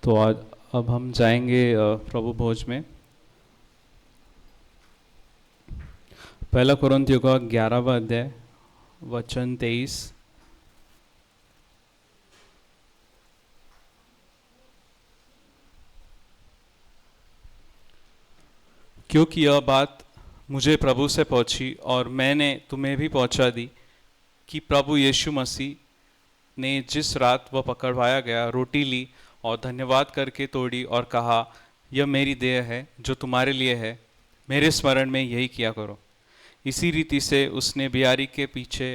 तो आज अब हम जाएंगे प्रभु भोज में। पहला कुरिन्थियों का 11वां अध्याय वचन 23। क्योंकि यह बात मुझे प्रभु से पहुंची और मैंने तुम्हें भी पहुंचा दी कि प्रभु यीशु मसीह ने जिस रात वह पकड़वाया गया रोटी ली और धन्यवाद करके तोड़ी और कहा, यह मेरी देह है जो तुम्हारे लिए है, मेरे स्मरण में यही किया करो। इसी रीति से उसने बियारी के पीछे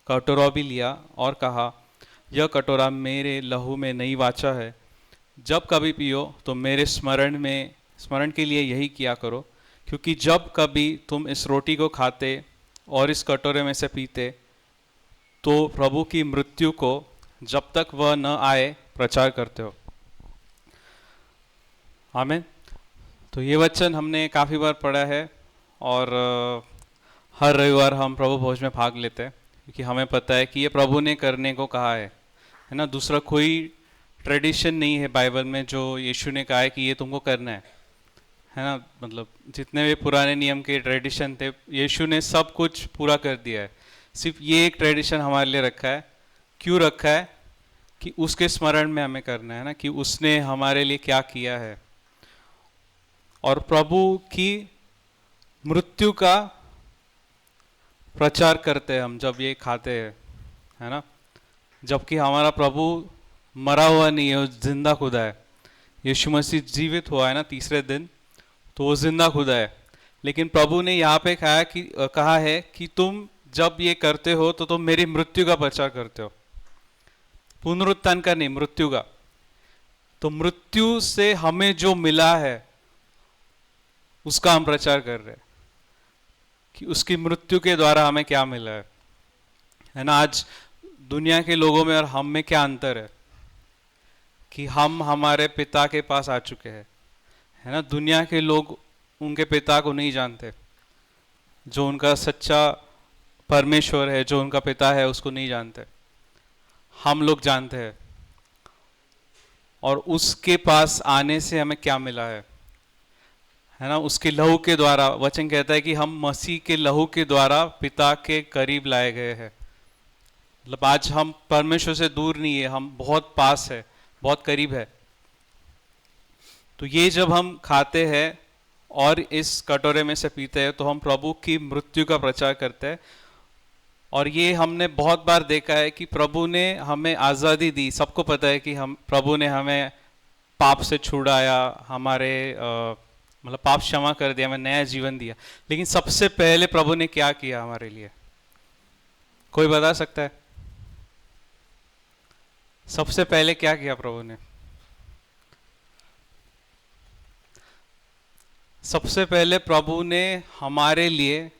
कटोरा भी लिया और कहा, यह कटोरा मेरे लहू में नई वाचा है। जब कभी पियो तो मेरे स्मरण के लिए यही किया करो। क्योंकि जब कभी तुम इस रोटी को खाते और इस कटोरे में से पीते तो प्रभु की मृत्यु को जब तक वह न आए प्रचार करते हो। आमीन। तो ये वचन हमने काफ़ी बार पढ़ा है और हर रविवार हम प्रभु भोज में भाग लेते हैं क्योंकि हमें पता है कि ये प्रभु ने करने को कहा है ना। दूसरा कोई ट्रेडिशन नहीं है बाइबल में जो यीशु ने कहा है कि ये तुमको करना है ना। मतलब जितने भी पुराने नियम के ट्रेडिशन थे यीशु ने सब कुछ पूरा कर दिया है। सिर्फ ये एक ट्रेडिशन हमारे लिए रखा है। क्यों रखा है? कि उसके स्मरण में हमें करना है ना, कि उसने हमारे लिए क्या किया है। और प्रभु की मृत्यु का प्रचार करते हैं हम जब ये खाते हैं, है ना। जबकि हमारा प्रभु मरा हुआ नहीं है, जिंदा खुदा है। यीशु मसीह जीवित हुआ है ना तीसरे दिन, तो वो जिंदा खुदा है। लेकिन प्रभु ने यहाँ पे कहा है कि तुम जब ये करते हो तो तुम मेरी मृत्यु का प्रचार करते हो। पुनरुत्थान का नहीं, मृत्यु का। तो मृत्यु से हमें जो मिला है उसका हम प्रचार कर रहे हैं कि उसकी मृत्यु के द्वारा हमें क्या मिला है ना। आज दुनिया के लोगों में और हम में क्या अंतर है कि हम हमारे पिता के पास आ चुके हैं, है ना। दुनिया के लोग उनके पिता को नहीं जानते, जो उनका सच्चा परमेश्वर है, जो उनका पिता है, उसको नहीं जानते। हम लोग जानते हैं। और उसके पास आने से हमें क्या मिला है ना। उसके लहू के द्वारा, वचन कहता है कि हम मसीह के लहू के द्वारा पिता के करीब लाए गए हैं। मतलब आज हम परमेश्वर से दूर नहीं है, हम बहुत पास है, बहुत करीब है। तो ये जब हम खाते हैं और इस कटोरे में से पीते हैं तो हम प्रभु की मृत्यु का प्रचार करते हैं। और ये हमने बहुत बार देखा है कि प्रभु ने हमें आज़ादी दी। सबको पता है कि प्रभु ने हमें पाप से छुड़ाया, हमारे मतलब पाप क्षमा कर दिया, हमें नया जीवन दिया। लेकिन सबसे पहले प्रभु ने क्या किया हमारे लिए? कोई बता सकता है? सबसे पहले क्या किया प्रभु ने? सबसे पहले प्रभु ने हमारे लिए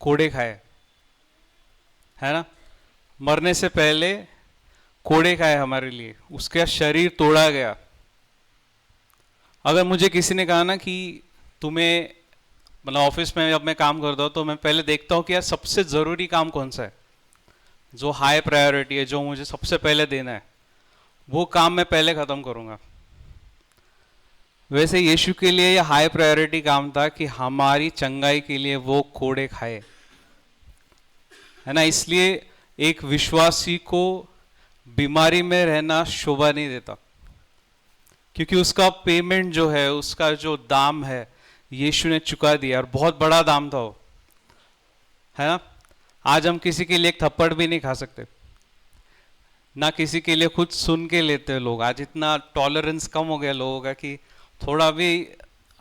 कोड़े खाए, है ना। मरने से पहले कोड़े खाए हमारे लिए, उसका शरीर तोड़ा गया। अगर मुझे किसी ने कहा ना कि तुम्हें मतलब ऑफिस में जब मैं काम करता हूँ तो मैं पहले देखता हूँ कि यार सबसे ज़रूरी काम कौन सा है, जो हाई प्रायोरिटी है, जो मुझे सबसे पहले देना है, वो काम मैं पहले ख़त्म करूँगा। वैसे यीशु के लिए यह हाई प्रायोरिटी काम था कि हमारी चंगाई के लिए वो कोड़े खाए, है ना। इसलिए एक विश्वासी को बीमारी में रहना शोभा नहीं देता, क्योंकि उसका पेमेंट जो है, उसका जो दाम है, यीशु ने चुका दिया। और बहुत बड़ा दाम था वो, है ना। आज हम किसी के लिए एक थप्पड़ भी नहीं खा सकते, ना किसी के लिए खुद सुन के लेते हैं लोग। आज इतना टॉलरेंस कम हो गया लोगों का कि थोड़ा भी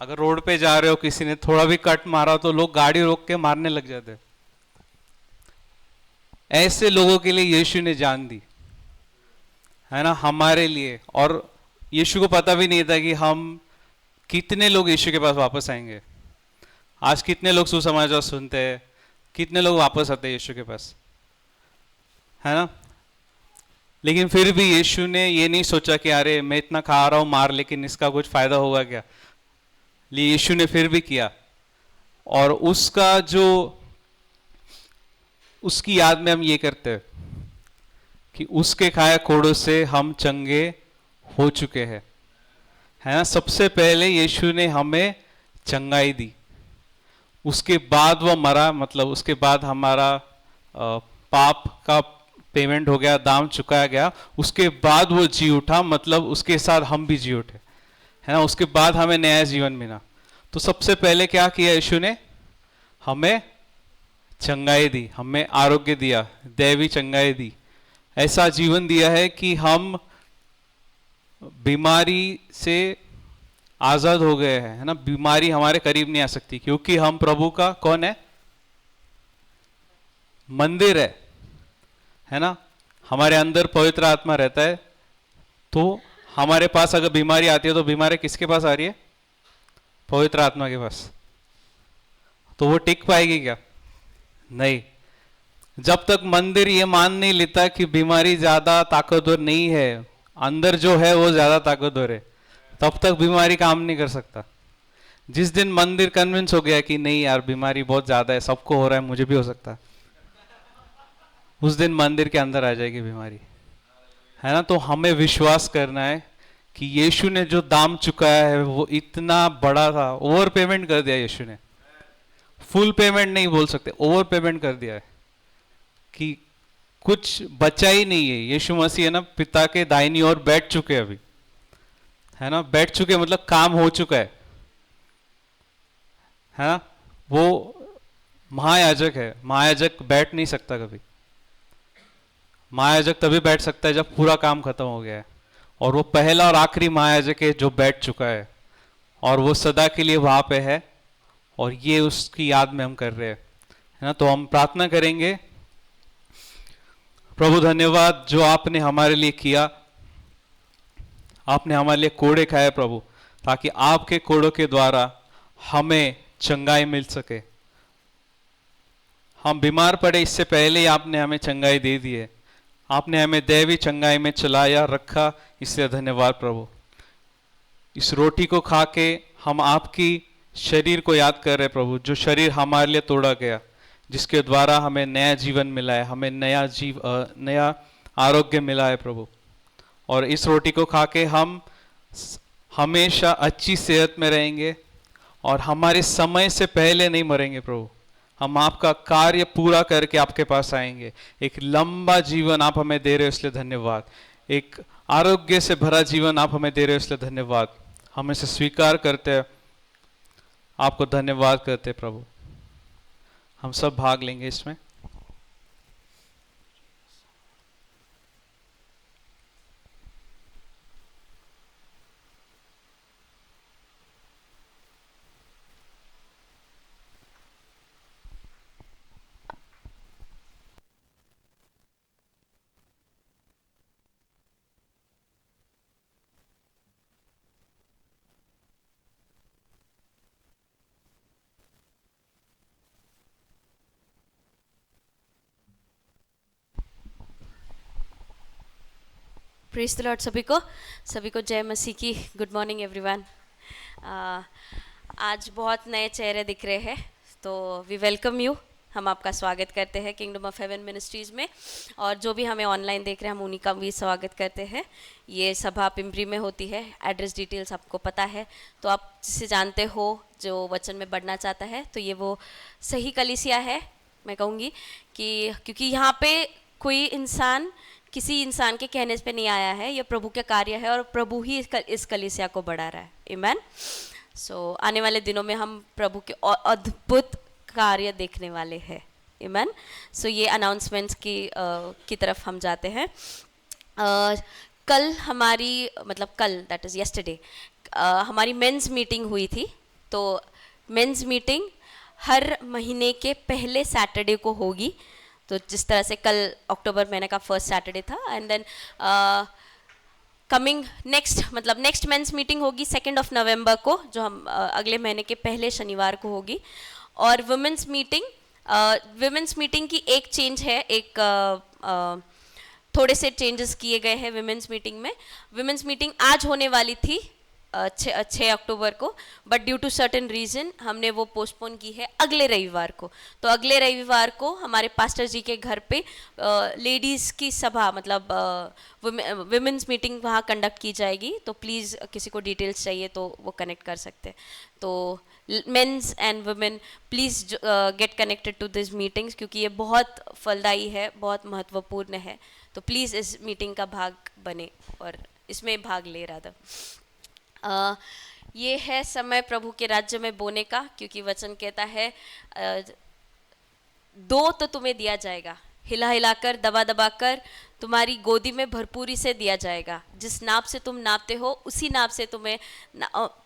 अगर रोड पे जा रहे हो, किसी ने थोड़ा भी कट मारा तो लोग गाड़ी रोक के मारने लग जाते हैं। ऐसे लोगों के लिए यीशु ने जान दी, है ना, हमारे लिए। और यीशु को पता भी नहीं था कि हम कितने लोग यीशु के पास वापस आएंगे। आज कितने लोग सुसमाचार सुनते हैं, कितने लोग वापस आते हैं यीशु के पास, है ना। लेकिन फिर भी यीशु ने ये नहीं सोचा कि अरे मैं इतना खा रहा हूं मार, लेकिन इसका कुछ फायदा होगा क्या। यीशु ने फिर भी किया। और उसका जो उसकी याद में हम ये करते हैं कि उसके खाए कोड़ों से हम चंगे हो चुके हैं। है ना। सबसे पहले यीशु ने हमें चंगाई दी, उसके बाद वो मरा, मतलब उसके बाद हमारा पाप का पेमेंट हो गया, दाम चुकाया गया, उसके बाद वो जी उठा, मतलब उसके साथ हम भी जी उठे, है ना। उसके बाद हमें नया जीवन मिला। तो सबसे पहले क्या किया यीशु ने, हमें चंगाई दी, हमें आरोग्य दिया, दैवी चंगाई दी, ऐसा जीवन दिया है कि हम बीमारी से आजाद हो गए हैं, है ना। बीमारी हमारे करीब नहीं आ सकती, क्योंकि हम प्रभु का कौन है, मंदिर है ना। हमारे अंदर पवित्र आत्मा रहता है, तो हमारे पास अगर बीमारी आती है तो बीमारी किसके पास आ रही है, पवित्र आत्मा के पास। तो वो टिक पाएगी क्या, नहीं। जब तक मंदिर ये मान नहीं लेता कि बीमारी ज्यादा ताकतवर नहीं है, अंदर जो है वो ज्यादा ताकतवर है, तब तक बीमारी काम नहीं कर सकता। जिस दिन मंदिर कन्विंस हो गया कि नहीं यार बीमारी बहुत ज्यादा है, सबको हो रहा है, मुझे भी हो सकता है, उस दिन मंदिर के अंदर आ जाएगी बीमारी, है ना। तो हमें विश्वास करना है कि यीशु ने जो दाम चुकाया है वो इतना बड़ा था, ओवर पेमेंट कर दिया यीशु ने। फुल पेमेंट नहीं बोल सकते, ओवर पेमेंट कर दिया है कि कुछ बचा ही नहीं है। यीशु मसीह है ना, पिता के दाहिनी ओर बैठ चुके हैं अभी, है ना। बैठ चुके मतलब काम हो चुका है ना। वो महायाजक है, महायाजक बैठ नहीं सकता कभी। महायाजक तभी बैठ सकता है जब पूरा काम खत्म हो गया है, और वो पहला और आखिरी महायाजक है जो बैठ चुका है, और वो सदा के लिए वहां पे है, और ये उसकी याद में हम कर रहे हैं, है ना। तो हम प्रार्थना करेंगे, प्रभु धन्यवाद जो आपने हमारे लिए किया, आपने हमारे लिए कोड़े खाए प्रभु, ताकि आपके कोड़ों के द्वारा हमें चंगाई मिल सके। हम बीमार पड़े इससे पहले ही आपने हमें चंगाई दे दी है, आपने हमें दैवी चंगाई में चलाया रखा, इसलिए धन्यवाद प्रभु। इस रोटी को खा के हम आपकी शरीर को याद कर रहे प्रभु, जो शरीर हमारे लिए तोड़ा गया, जिसके द्वारा हमें नया जीवन मिला है, हमें नया आरोग्य मिला है प्रभु। और इस रोटी को खा के हम हमेशा अच्छी सेहत में रहेंगे, और हमारे समय से पहले नहीं मरेंगे प्रभु। हम आपका कार्य पूरा करके आपके पास आएंगे। एक लंबा जीवन आप हमें दे रहे हो, इसलिए धन्यवाद। एक आरोग्य से भरा जीवन आप हमें दे रहे हो, इसलिए धन्यवाद। हम इसे स्वीकार करते हैं, आपको धन्यवाद करते हैं प्रभु। हम सब भाग लेंगे इसमें। Praise the Lord. सभी को जय मसीह की। Good morning everyone. आज बहुत नए चेहरे दिख रहे हैं, तो वी वेलकम यू। हम आपका स्वागत करते हैं किंगडम ऑफ हेवन मिनिस्ट्रीज़ में, और जो भी हमें ऑनलाइन देख रहे हैं हम उन्हीं का भी स्वागत करते हैं। ये सभा पिंपरी में होती है, एड्रेस डिटेल्स आपको पता है, तो आप जिसे जानते हो जो वचन में बढ़ना चाहता है, तो ये वो सही कलीसिया है। मैं कहूँगी कि क्योंकि यहाँ पे कोई इंसान किसी इंसान के कहने पे नहीं आया है, ये प्रभु का कार्य है, और प्रभु ही इस कलीसिया को बढ़ा रहा है। आमीन। सो आने वाले दिनों में हम प्रभु के अद्भुत कार्य देखने वाले हैं। आमीन। सो ये अनाउंसमेंट्स की तरफ हम जाते हैं। कल हमारी कल दैट इज़ यस्टरडे हमारी मेंस मीटिंग हुई थी। तो मेंस मीटिंग हर महीने के पहले सैटरडे को होगी। तो जिस तरह से कल अक्टूबर महीने का फर्स्ट सैटरडे था, and then coming next men's meeting होगी 2 नवंबर को, जो हम अगले महीने के पहले शनिवार को होगी। और वुमेंस मीटिंग की एक चेंज है, थोड़े से चेंजेस किए गए हैं वुमेंस मीटिंग में। वुमेंस मीटिंग आज होने वाली थी 6 अक्टूबर को, but due to certain reason हमने वो पोस्टपोन की है अगले रविवार को। तो अगले रविवार को हमारे पास्टर जी के घर पे लेडीज़ की सभा, मतलब विमेंस मीटिंग वहाँ कंडक्ट की जाएगी। तो प्लीज़ किसी को डिटेल्स चाहिए तो वो कनेक्ट कर सकते हैं। तो men's and women please get connected to this meetings, क्योंकि ये बहुत फलदायी है, बहुत महत्वपूर्ण है। तो प्लीज़ इस मीटिंग का भाग बने और इसमें भाग ले रहा था। ये है समय प्रभु के राज्य में बोने का, क्योंकि वचन कहता है दो तो तुम्हें दिया जाएगा, हिला हिलाकर दबा दबा कर तुम्हारी गोदी में भरपूरी से दिया जाएगा। जिस नाप से तुम नापते हो उसी नाप से तुम्हें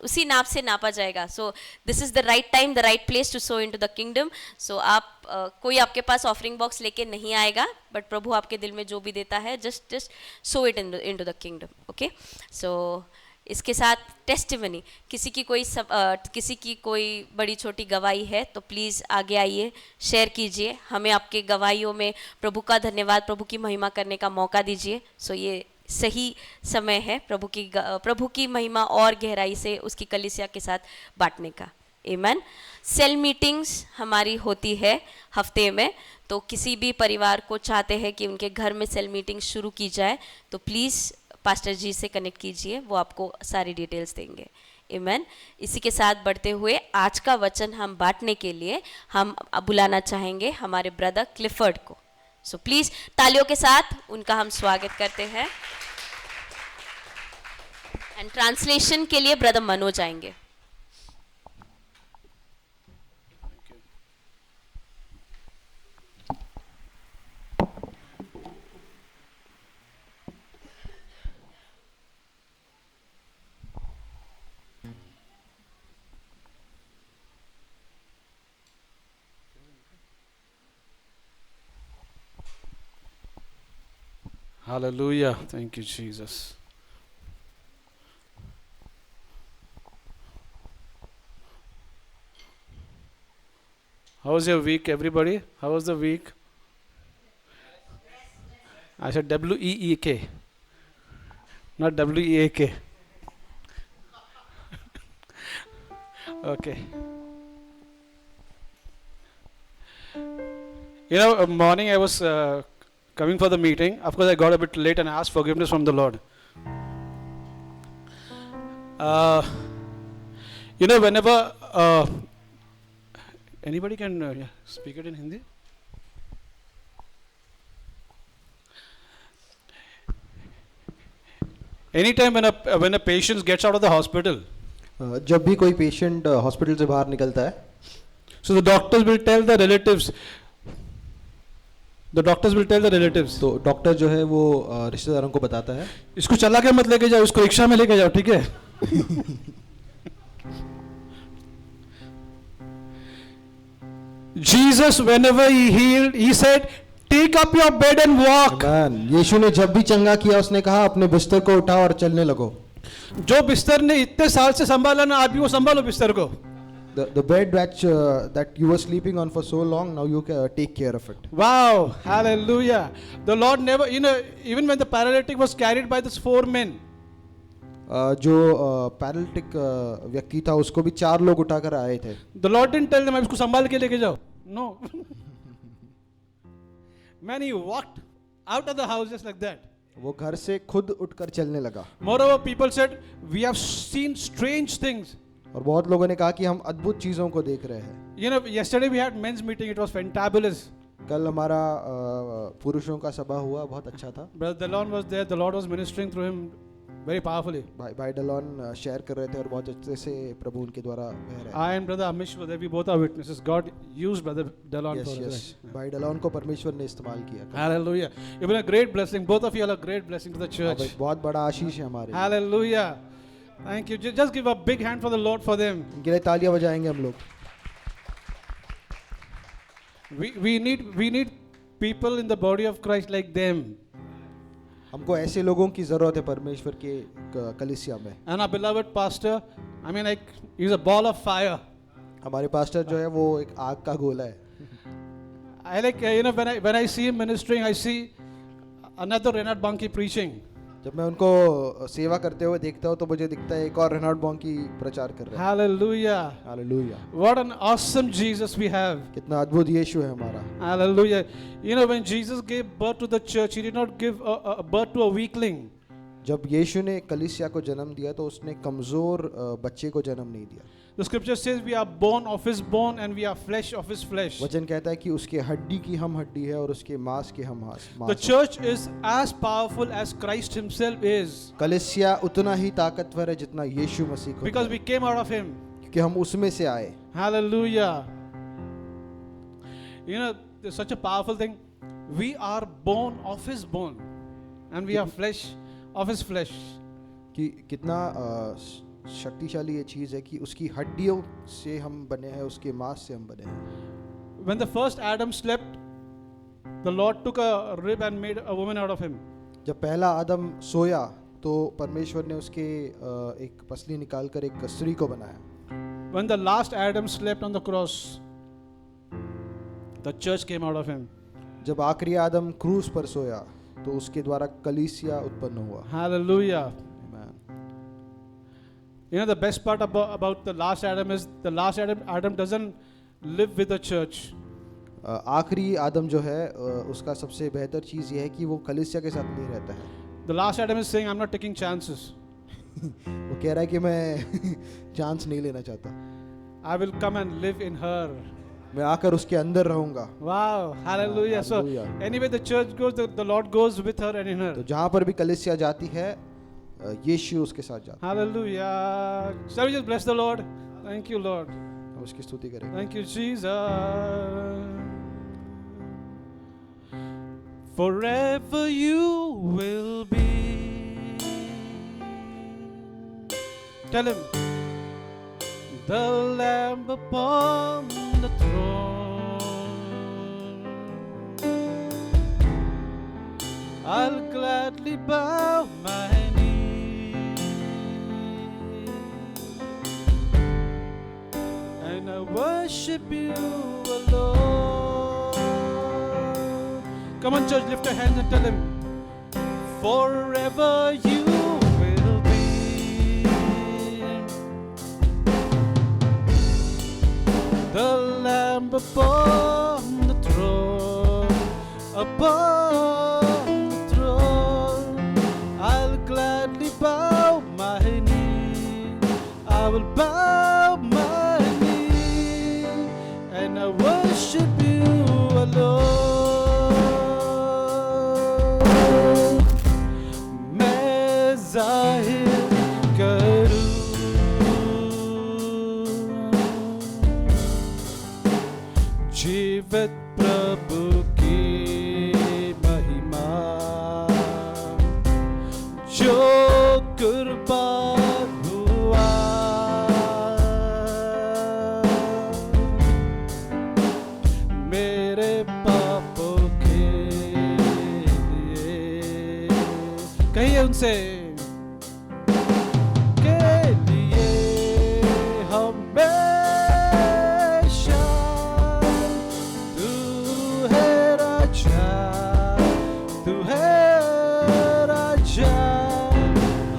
उसी नाप से नापा जाएगा। So this is the right time, the right place to sow into the kingdom. So आप कोई आपके पास ऑफरिंग बॉक्स लेके नहीं आएगा, बट प्रभु आपके दिल में जो भी देता है just sow it into the kingdom. Okay, so इसके साथ टेस्टिमनी, किसी की कोई बड़ी छोटी गवाही है तो प्लीज़ आगे आइए, शेयर कीजिए, हमें आपके गवाहियों में प्रभु का धन्यवाद, प्रभु की महिमा करने का मौका दीजिए। सो ये सही समय है प्रभु की महिमा और गहराई से उसकी कलीसिया के साथ बांटने का। आमीन। सेल मीटिंग्स हमारी होती है हफ्ते में, तो किसी भी परिवार को चाहते हैं कि उनके घर में सेल मीटिंग शुरू की जाए तो प्लीज़ पास्टर जी से कनेक्ट कीजिए, वो आपको सारी डिटेल्स देंगे। आमीन। इसी के साथ बढ़ते हुए आज का वचन हम बांटने के लिए हम बुलाना चाहेंगे हमारे ब्रदर क्लिफर्ड को। सो प्लीज़ तालियों के साथ उनका हम स्वागत करते हैं। एंड ट्रांसलेशन के लिए ब्रदर मनोज आएंगे। Hallelujah. Thank you, Jesus. How was your week, everybody? How was the week? I said W-E-E-K, not W-E-A-K. Okay. Morning I was coming for the meeting. Of course, I got a bit late and I asked forgiveness from the Lord. Whenever anybody can speak it in Hindi? Anytime when a patient gets out of the hospital, जब भी कोई patient hospital से बाहर निकलता है, so the doctors will tell the relatives. तो doctor जो है वो रिश्तेदारों को बताता है, इसको चला के मत लेके जाओ, इसको रिक्शा में लेके जाओ, ठीक है? Jesus, whenever he healed, he said, "Take up your bed and walk." यीशु ने जब भी चंगा किया उसने कहा अपने बिस्तर को उठाओ और चलने लगो। जो बिस्तर ने इतने साल से संभाला ना, आप भी वो संभालो बिस्तर को। The bed that you were sleeping on for so long, now you take care of it. Wow, hallelujah. The Lord never, even when the paralytic was carried by those 4 men. जो पैरालिटिक व्यक्ति था उसको भी 4 लोग उठाकर आए थे। The Lord didn't tell them, इसको संभाल के लेके जाओ. No. Man, he walked out of the house just like that. वो घर से खुद उठकर चलने लगा। Moreover, people said, we have seen strange things. और बहुत लोगों ने कहा कि हम अद्भुत चीजों को देख रहे हैं। Yesterday we had men's meeting. It was fantabulous. कल हमारा पुरुषों का सभा हुआ, बहुत अच्छा था। Brother Delon was there. The Lord was ministering through him very powerfully. भाई डेलॉन शेयर कर रहे थे और बहुत अच्छे से प्रभु उनके द्वारा बह रहे। I and Brother Amish were there. We both are witnesses. God used Brother Delon for us. भाई डेलॉन को परमेश्वर ने इस्तेमाल किया। Hallelujah. You've been a great blessing. Both of you are a great blessing to the church. बहुत बड़ा आशीष है हमारे। Hallelujah. Thank you. Just give a big hand for the Lord for them. उनके लिए तालियां बजाएंगे हम लोग। We need people in the body of Christ like them. हमको ऐसे लोगों की जरूरत है परमेश्वर के कलीसिया में। And our beloved pastor, I mean, like he's a ball of fire. हमारे पास्टर जो है वो एक आग का गोला है। I like when I see him ministering, I see another Reinhard Bonnke preaching. जब मैं उनको सेवा करते हुए देखता हूँ तो मुझे दिखता है एक और रेनाल्ड बॉन्की प्रचार कर रहे हैं। Hallelujah. Hallelujah, What an awesome Jesus we have. कितना अद्भुत यीशु है हमारा। Hallelujah. You know, when Jesus gave birth to the church, he did not give a birth to a weakling. जब यीशु ने कलीसिया को जन्म दिया तो उसने कमजोर बच्चे को जन्म नहीं दिया। The scripture says we are bone of his bone and we are flesh of his flesh. वचन कहता है कि उसके हड्डी की हम हड्डी है और उसके मांस की हम मांस। The church is as powerful as Christ himself is कलीसिया उतना ही ताकतवर है जितना यीशु मसीह को, because we came out of him. क्योंकि हम उसमें से आए। Hallelujah. You know, there's such a powerful thing. We are bone of his bone and we are flesh of his flesh. कि कितना शक्तिशाली ये चीज़ है कि उसकी हड्डियों से हम बने हैं, उसके मांस से हम बने हैं। When the first Adam slept, the Lord took a rib and made a woman out of him. जब पहला आदम सोया तो परमेश्वर ने उसके एक पसली निकाल कर एक स्त्री को बनाया। When the last Adam slept on the cross, the church came out of him. जब आखिरी आदम क्रूस पर सोया तो उसके द्वारा कलीसिया उत्पन्न हुआ। Hallelujah. Amen. You know, the best part about the last Adam is the last Adam doesn't live with the church. आखिरी आदम जो है उसका सबसे बेहतर चीज़ ये है कि वो कलीसिया के साथ नहीं रहता है। The last Adam is saying, I'm not taking chances. वो कह रहा है कि मैं चांस नहीं लेना चाहता, I will come and live in her. मैं आकर उसके अंदर रहूंगा। Wow, hallelujah. So, Hallelujah. anyway, the church goes, the Lord goes with her and in her. तो जहाँ पर भी कलीसिया जाती है यीशु उसके साथ जाता Hallelujah. Shall we just bless the Lord? Thank you, Lord. है, हम उसकी स्तुति करेंगे। Thank you, Jesus. Forever you will be. Tell him. The Lamb upon the throne. I'll gladly bow my knee and I worship you alone. Come on, church, lift your hands and tell him, forever you will be the Lamb upon the throne, upon the throne. I'll gladly bow my knee, I will bow my knee, and I worship you alone. मैं जाहिर करूं जीवित प्रभु की महिमा, जो कुर्बान हुआ मेरे पापों के लिए। कहिए उनसे, के लिए हमेशा तू है राजा, तू है राजा।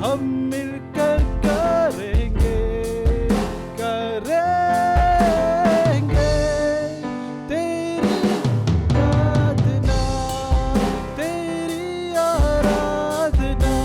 हम मिलकर करेंगे, करेंगे तेरी आराधना, तेरी आराधना।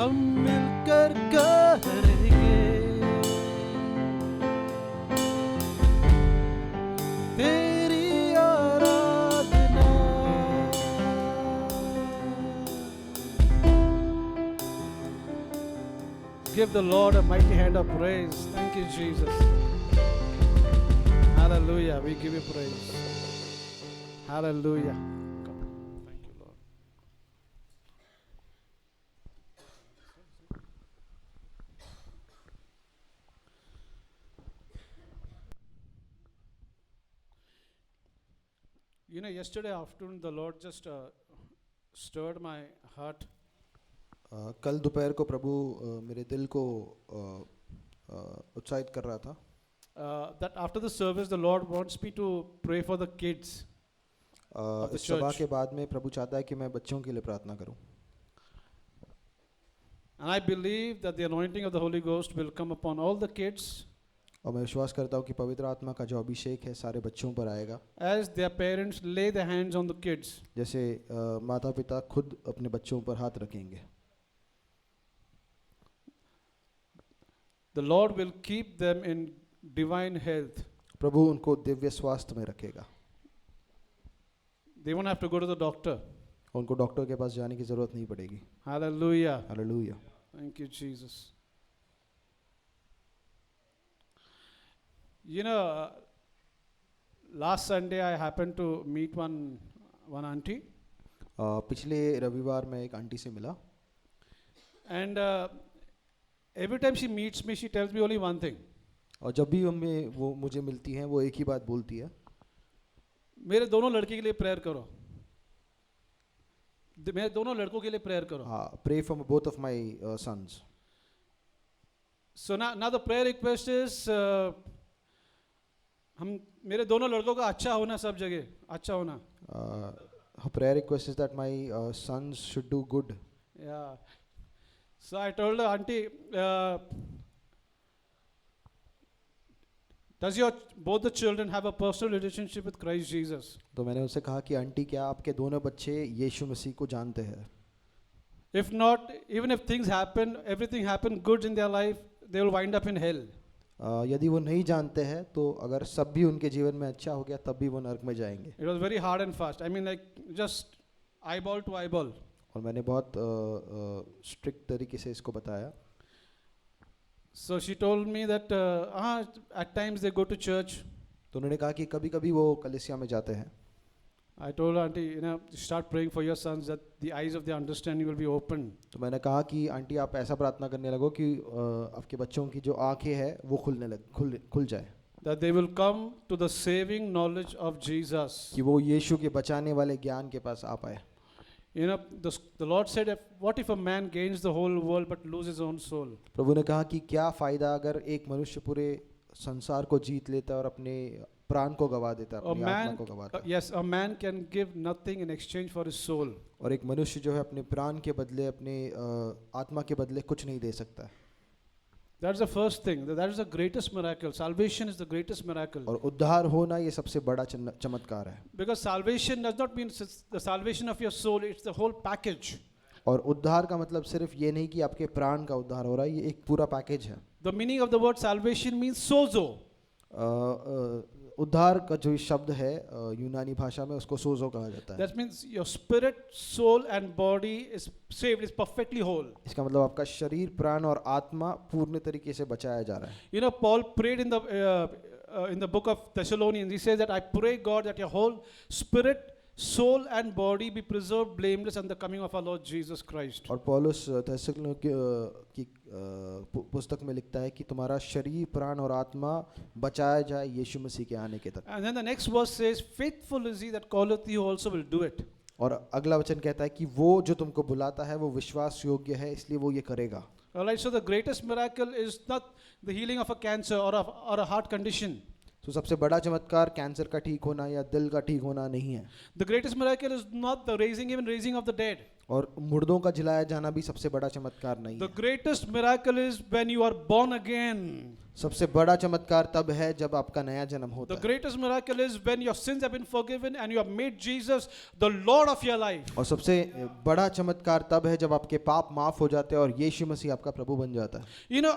हम मिलकर करेंगे तेरी आराधना। Give the Lord a mighty hand of praise. Thank you, Jesus. Hallelujah. We give you praise. Hallelujah. Thank you, Lord. You know, yesterday afternoon, the Lord just stirred my heart. कल दोपहर को प्रभु मेरे दिल को उत्साहित कर रहा था That after the service, the Lord wants me to pray for the kids. the इस सभा church. के बाद में प्रभु चाहता है कि मैं बच्चों के लिए प्रार्थना करूं And I believe that the anointing of the Holy Ghost will come upon all the kids और मैं विश्वास करता हूं कि पवित्र आत्मा का जो अभिषेक है सारे बच्चों पर आएगा as their parents lay their hands on the kids. जैसे माता पिता खुद अपने बच्चों पर हाथ रखेंगे The Lord will keep them in divine health. प्रभु उनको दिव्य स्वास्थ्य में रखेगा They won't have to go to the doctor. उनको डॉक्टर के पास जाने की जरूरत नहीं पड़ेगी Hallelujah. Hallelujah Thank you, Jesus. You know, last Sunday I happened to meet one auntie, पिछले रविवार मैं एक आंटी से मिला and every time she meets me, she tells me only one thing. और जब भी वो मुझे मिलती हैं वो एक ही बात बोलती है मेरे दोनों लड़के के लिए प्रेयर करो. मेरे दोनों लड़कों के लिए प्रेयर करो. Pray for both of my sons So now the prayer request is हम मेरे दोनों लड़कों का अच्छा होना सब जगह अच्छा होना. her prayer request is that my sons should do good Yeah. So I told her, auntie, does your both the children have a personal relationship with Christ Jesus? तो मैंने उनसे कहा कि आंटी क्या आपके दोनों बच्चे यीशु मसीह को जानते हैं If not, even if things happen, everything happen good in their life, they will wind up in hell. यदि वो नहीं जानते हैं तो अगर सब भी उनके जीवन में अच्छा हो गया तब भी वो नरक में जाएंगे It was very hard and fast. I mean, like just eyeball to eyeball. और मैंने बहुत स्ट्रिक्ट तरीके से इसको बताया So she told me that at times they go to church. तो उन्होंने कहा कि कभी कभी वो कलीसिया में जाते हैं I told her, auntie, you know, start praying for your sons that the eyes of their understanding will be open. तो मैंने कहा कि आंटी आप ऐसा प्रार्थना करने लगो कि आपके बच्चों की जो आंखें हैं वो खुल जाए That they will come to the saving knowledge of Jesus. कि वो यीशु के बचाने वाले ज्ञान के पास आ पाए You know, the Lord said, what if a man gains the whole world but loses his own soul? प्रभु ने कहा कि क्या फ़ायदा अगर एक मनुष्य पूरे संसार को जीत लेता है और अपने प्राण को गवा देता है अपनी आत्मा को गवाता है Yes, a man can give nothing in exchange for his soul. और एक मनुष्य जो है अपने प्राण के बदले अपने आत्मा के बदले कुछ नहीं दे सकता है That's the first thing. That is the greatest miracle. Salvation is the greatest miracle. और उद्धार होना ये सबसे बड़ा चमत्कार है Because salvation does not mean the salvation of your soul, it's the whole package. और उद्धार का मतलब सिर्फ ये नहीं कि आपके प्राण का उद्धार हो रहा है ये एक पूरा पैकेज है The meaning of the word salvation means sozo. उद्धार का जो शब्द है यूनानी भाषा में उसको सोजो कहा जाता है That means your spirit, soul and body is saved, is perfectly whole. इसका मतलब आपका शरीर प्राण और आत्मा पूर्ण तरीके से बचाया जा रहा है You know, Paul prayed in the book of Thessalonians. He says that I pray God that your whole spirit, soul and body be preserved blameless on the coming of our Lord Jesus Christ. और पौलुस थेसलोनिकी की पुस्तक में लिखता है कि तुम्हारा शरीर प्राण और आत्मा बचाया जाए यीशु मसीह के आने के तक And then the next verse says, faithful is he that calleth you also will do it. और अगला वचन कहता है कि वो जो तुमको बुलाता है वो विश्वास योग्य है इसलिए वो ये करेगा Alright, so the greatest miracle is not the healing of a cancer or a heart condition. तो सबसे बड़ा चमत्कार कैंसर का ठीक होना या दिल का ठीक होना नहीं है, The greatest miracle is not the raising of the dead. और मुर्दों का जिलाया जाना भी सबसे बड़ा चमत्कार नहीं The है। greatest miracle is when you are born again. सबसे बड़ा चमत्कार तब है जब आपका नया जन्म होता The है, greatest miracle is when your sins have been forgiven and you have made Jesus the Lord of your life. और सबसे बड़ा चमत्कार तब है जब आपके पाप माफ हो जाते हैं और यीशु मसीह आपका प्रभु बन जाता है। You know,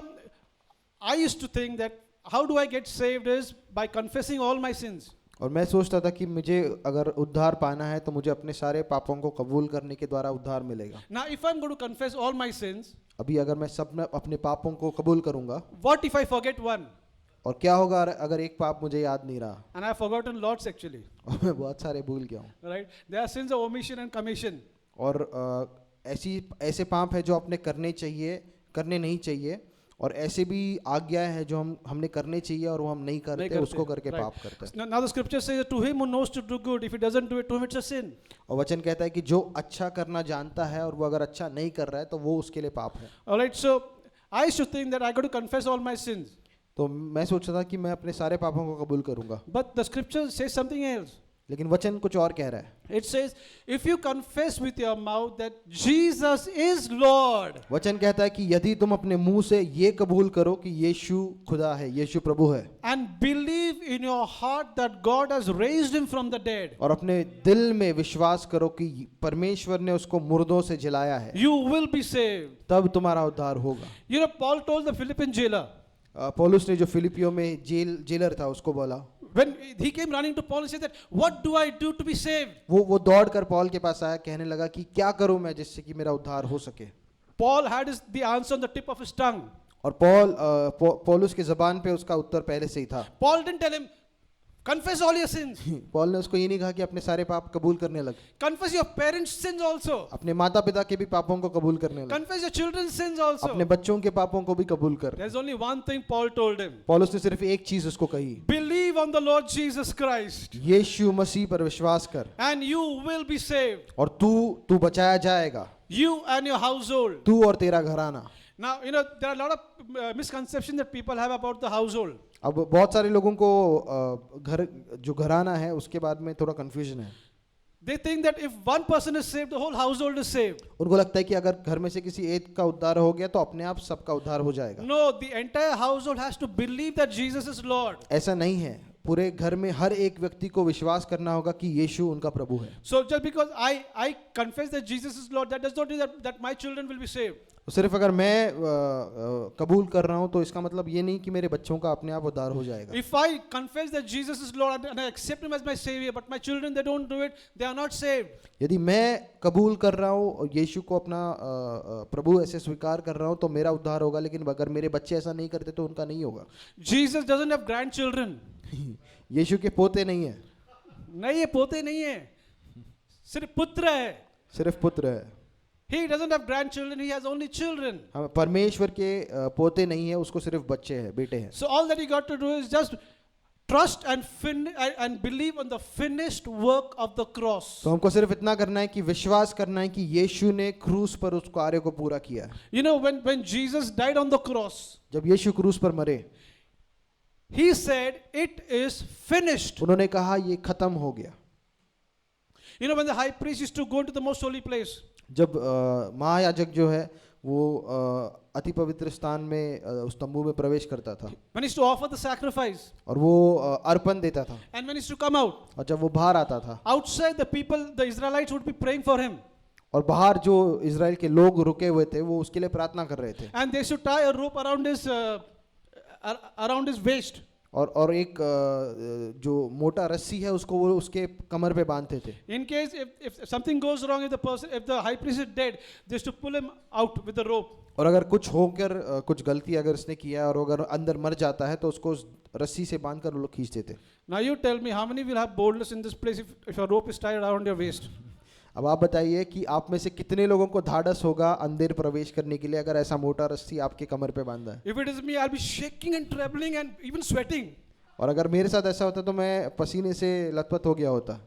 I used to think that how do I get saved is by confessing all my sins. और मैं सोचता था कि मुझे अगर उद्धार पाना है तो मुझे अपने सारे पापों को कबूल करने के द्वारा उद्धार मिलेगा। Now, if I'm going to confess all my sins, अभी अगर मैं सब अपने पापों को कबूल करूंगा, what if I forget one? और क्या होगा अगर एक पाप मुझे याद नहीं रहा, And I've forgotten lots actually. और मैं बहुत सारे भूल गया हूँ। Right? There are sins of omission and commission. और ऐसे पाप है जो अपने करने नहीं चाहिए, और ऐसे भी आज्ञा है जो हमने करने चाहिए और वो हम नहीं करते, उसको करके Right. पाप करते हैं। Now the scripture says that to him who knows to do good, if he doesn't do it, to him it's a sin. और वचन कहता है कि जो अच्छा करना जानता है और वो अगर अच्छा नहीं कर रहा है तो वो उसके लिए पाप है। All right, so I used to think that I got to confess all my sins. तो मैं सोचता था कि मैं अपने सारे पापों को कबूल करूंगा, But the scripture says something else. लेकिन वचन कुछ और कह रहा है। It says, if you confess with your mouth that Jesus is Lord, वचन कहता है कि यदि तुम अपने मुंह से ये कबूल करो कि यीशु खुदा है, यीशु प्रभु है, and believe in your heart that God has raised him from the dead, और अपने दिल में विश्वास करो कि परमेश्वर ने उसको मुर्दों से जिलाया है, you will be saved. तब तुम्हारा उद्धार होगा। You know, Paul told the Philippian jailer, पौलुस ने जो फिलिपियो में जेलर था उसको बोला, when he came running to Paul and said that, what do I do to be saved? वो दौड़ कर पौल के पास आया, कहने लगा कि क्या करूं मैं जिससे कि मेरा उद्धार हो सके। Paul had the answer on the tip of his tongue. और पौलुस की जबान पे उसका उत्तर पहले से ही था। Paul didn't tell him, confess all your sins. Paul ने उसको ये नहीं कहा कि अपने सारे पाप कबूल करने लग, Confess your parents' sins also. अपने माता पिता के भी पापों को कबूल करने लग, Confess your children's sins also. अपने बच्चों के पापों को भी कबूल कर। There's only one thing Paul told him. पौलुस ने सिर्फ एक चीज उसको कही, Believe on the Lord Jesus Christ यीशु मसीह पर विश्वास कर and you will be saved. और तू बचाया जाएगा, You and your household. तू और तेरा घराना। Now, you know, there are a lot of misconceptions that people have about the household. अब बहुत सारे लोगों को जो घराना है उसके बाद में थोड़ा कंफ्यूजन है। They think that if one person is saved, the whole household is saved. उनको लगता है कि अगर घर में से किसी एक का उद्धार हो गया तो अपने आप सबका उद्धार हो जाएगा। No, the entire household has to believe that Jesus is Lord. ऐसा नहीं है, पूरे घर में हर एक व्यक्ति को विश्वास करना होगा कि यीशु उनका प्रभु है। So just because I confess that Jesus is Lord, that does not mean that my children will be saved. सिर्फ अगर मैं कबूल कर रहा हूँ तो इसका मतलब ये नहीं कि मेरे बच्चों का अपने आप उद्धार हो जाएगा। If I confess that Jesus is Lord and I accept him as my savior, but my children they don't do it, they are not saved. यदि मैं कबूल कर रहा हूँ और यीशु को अपना प्रभु ऐसे स्वीकार कर रहा हूँ तो मेरा उद्धार होगा, लेकिन अगर मेरे बच्चे ऐसा नहीं करते तो उनका नहीं होगा। Jesus doesn't have grandchildren. यीशु के पोते नहीं है, नहीं ये पोते नहीं है, सिर्फ पुत्र है। सिर्फ पुत्र है। He doesn't have grandchildren, he has only children. हम परमेश्वर के पोते नहीं है, उसको सिर्फ बच्चे हैं, बेटे हैं। So all that he got to do is just trust and believe on the finished work of the cross. तो हमको सिर्फ इतना करना है कि विश्वास करना है कि यीशु ने क्रूस पर उस कार्य को पूरा किया। You know, when Jesus died on the cross, जब यीशु क्रूस पर मरे, he said, "It is finished." उन्होंने कहा ये खत्म हो गया। You know, when the high priest used to go into the most holy place, जब महायाजक जो है वो अति पवित्र स्थान में उस तंबू में प्रवेश करता था, when he used to offer the sacrifice, और वो अर्पण देता था, and when he used to come out, और जब वो बाहर आता था, outside the people, the Israelites would be praying for him, और बाहर जो इजराइल के लोग रुके हुए थे वो उसके लिए प्रार्थना कर रहे थे, and they should tie a rope around his waist. और एक जो मोटा रस्सी है उसको वो उसके कमर पे बांधते थे। In case if something goes wrong, if the high priest is dead, they used to pull him out with the rope. और अगर कुछ होकर कुछ गलती अगर उसने किया और अगर अंदर मर जाता है तो उसको उस रस्सी से बांधकर वो लोग खींचते थे। Now you tell me, how many will have boldness in this place if a rope is tied around your waist? अब आप बताइए कि आप में से कितने लोगों को धाड़स होगा अंदर प्रवेश करने के लिए अगर ऐसा मोटा रस्सी आपके कमर पे बांधा है। If it is me, I'll be shaking and trembling and even sweating. और अगर मेरे साथ ऐसा होता तो मैं पसीने से लथपथ हो गया होता।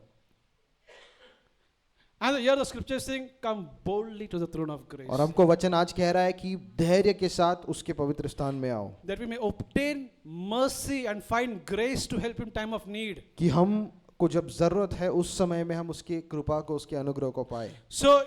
And here the scripture is saying, come boldly to the throne of grace, और हमको वचन आज कह रहा है कि धैर्य के साथ उसके पवित्र स्थान में आओ, that we may obtain mercy and find grace to help in time of need. कि हम को जब जरूरत है उस समय में हम उसकी कृपा को, उसके अनुग्रह को पाए। So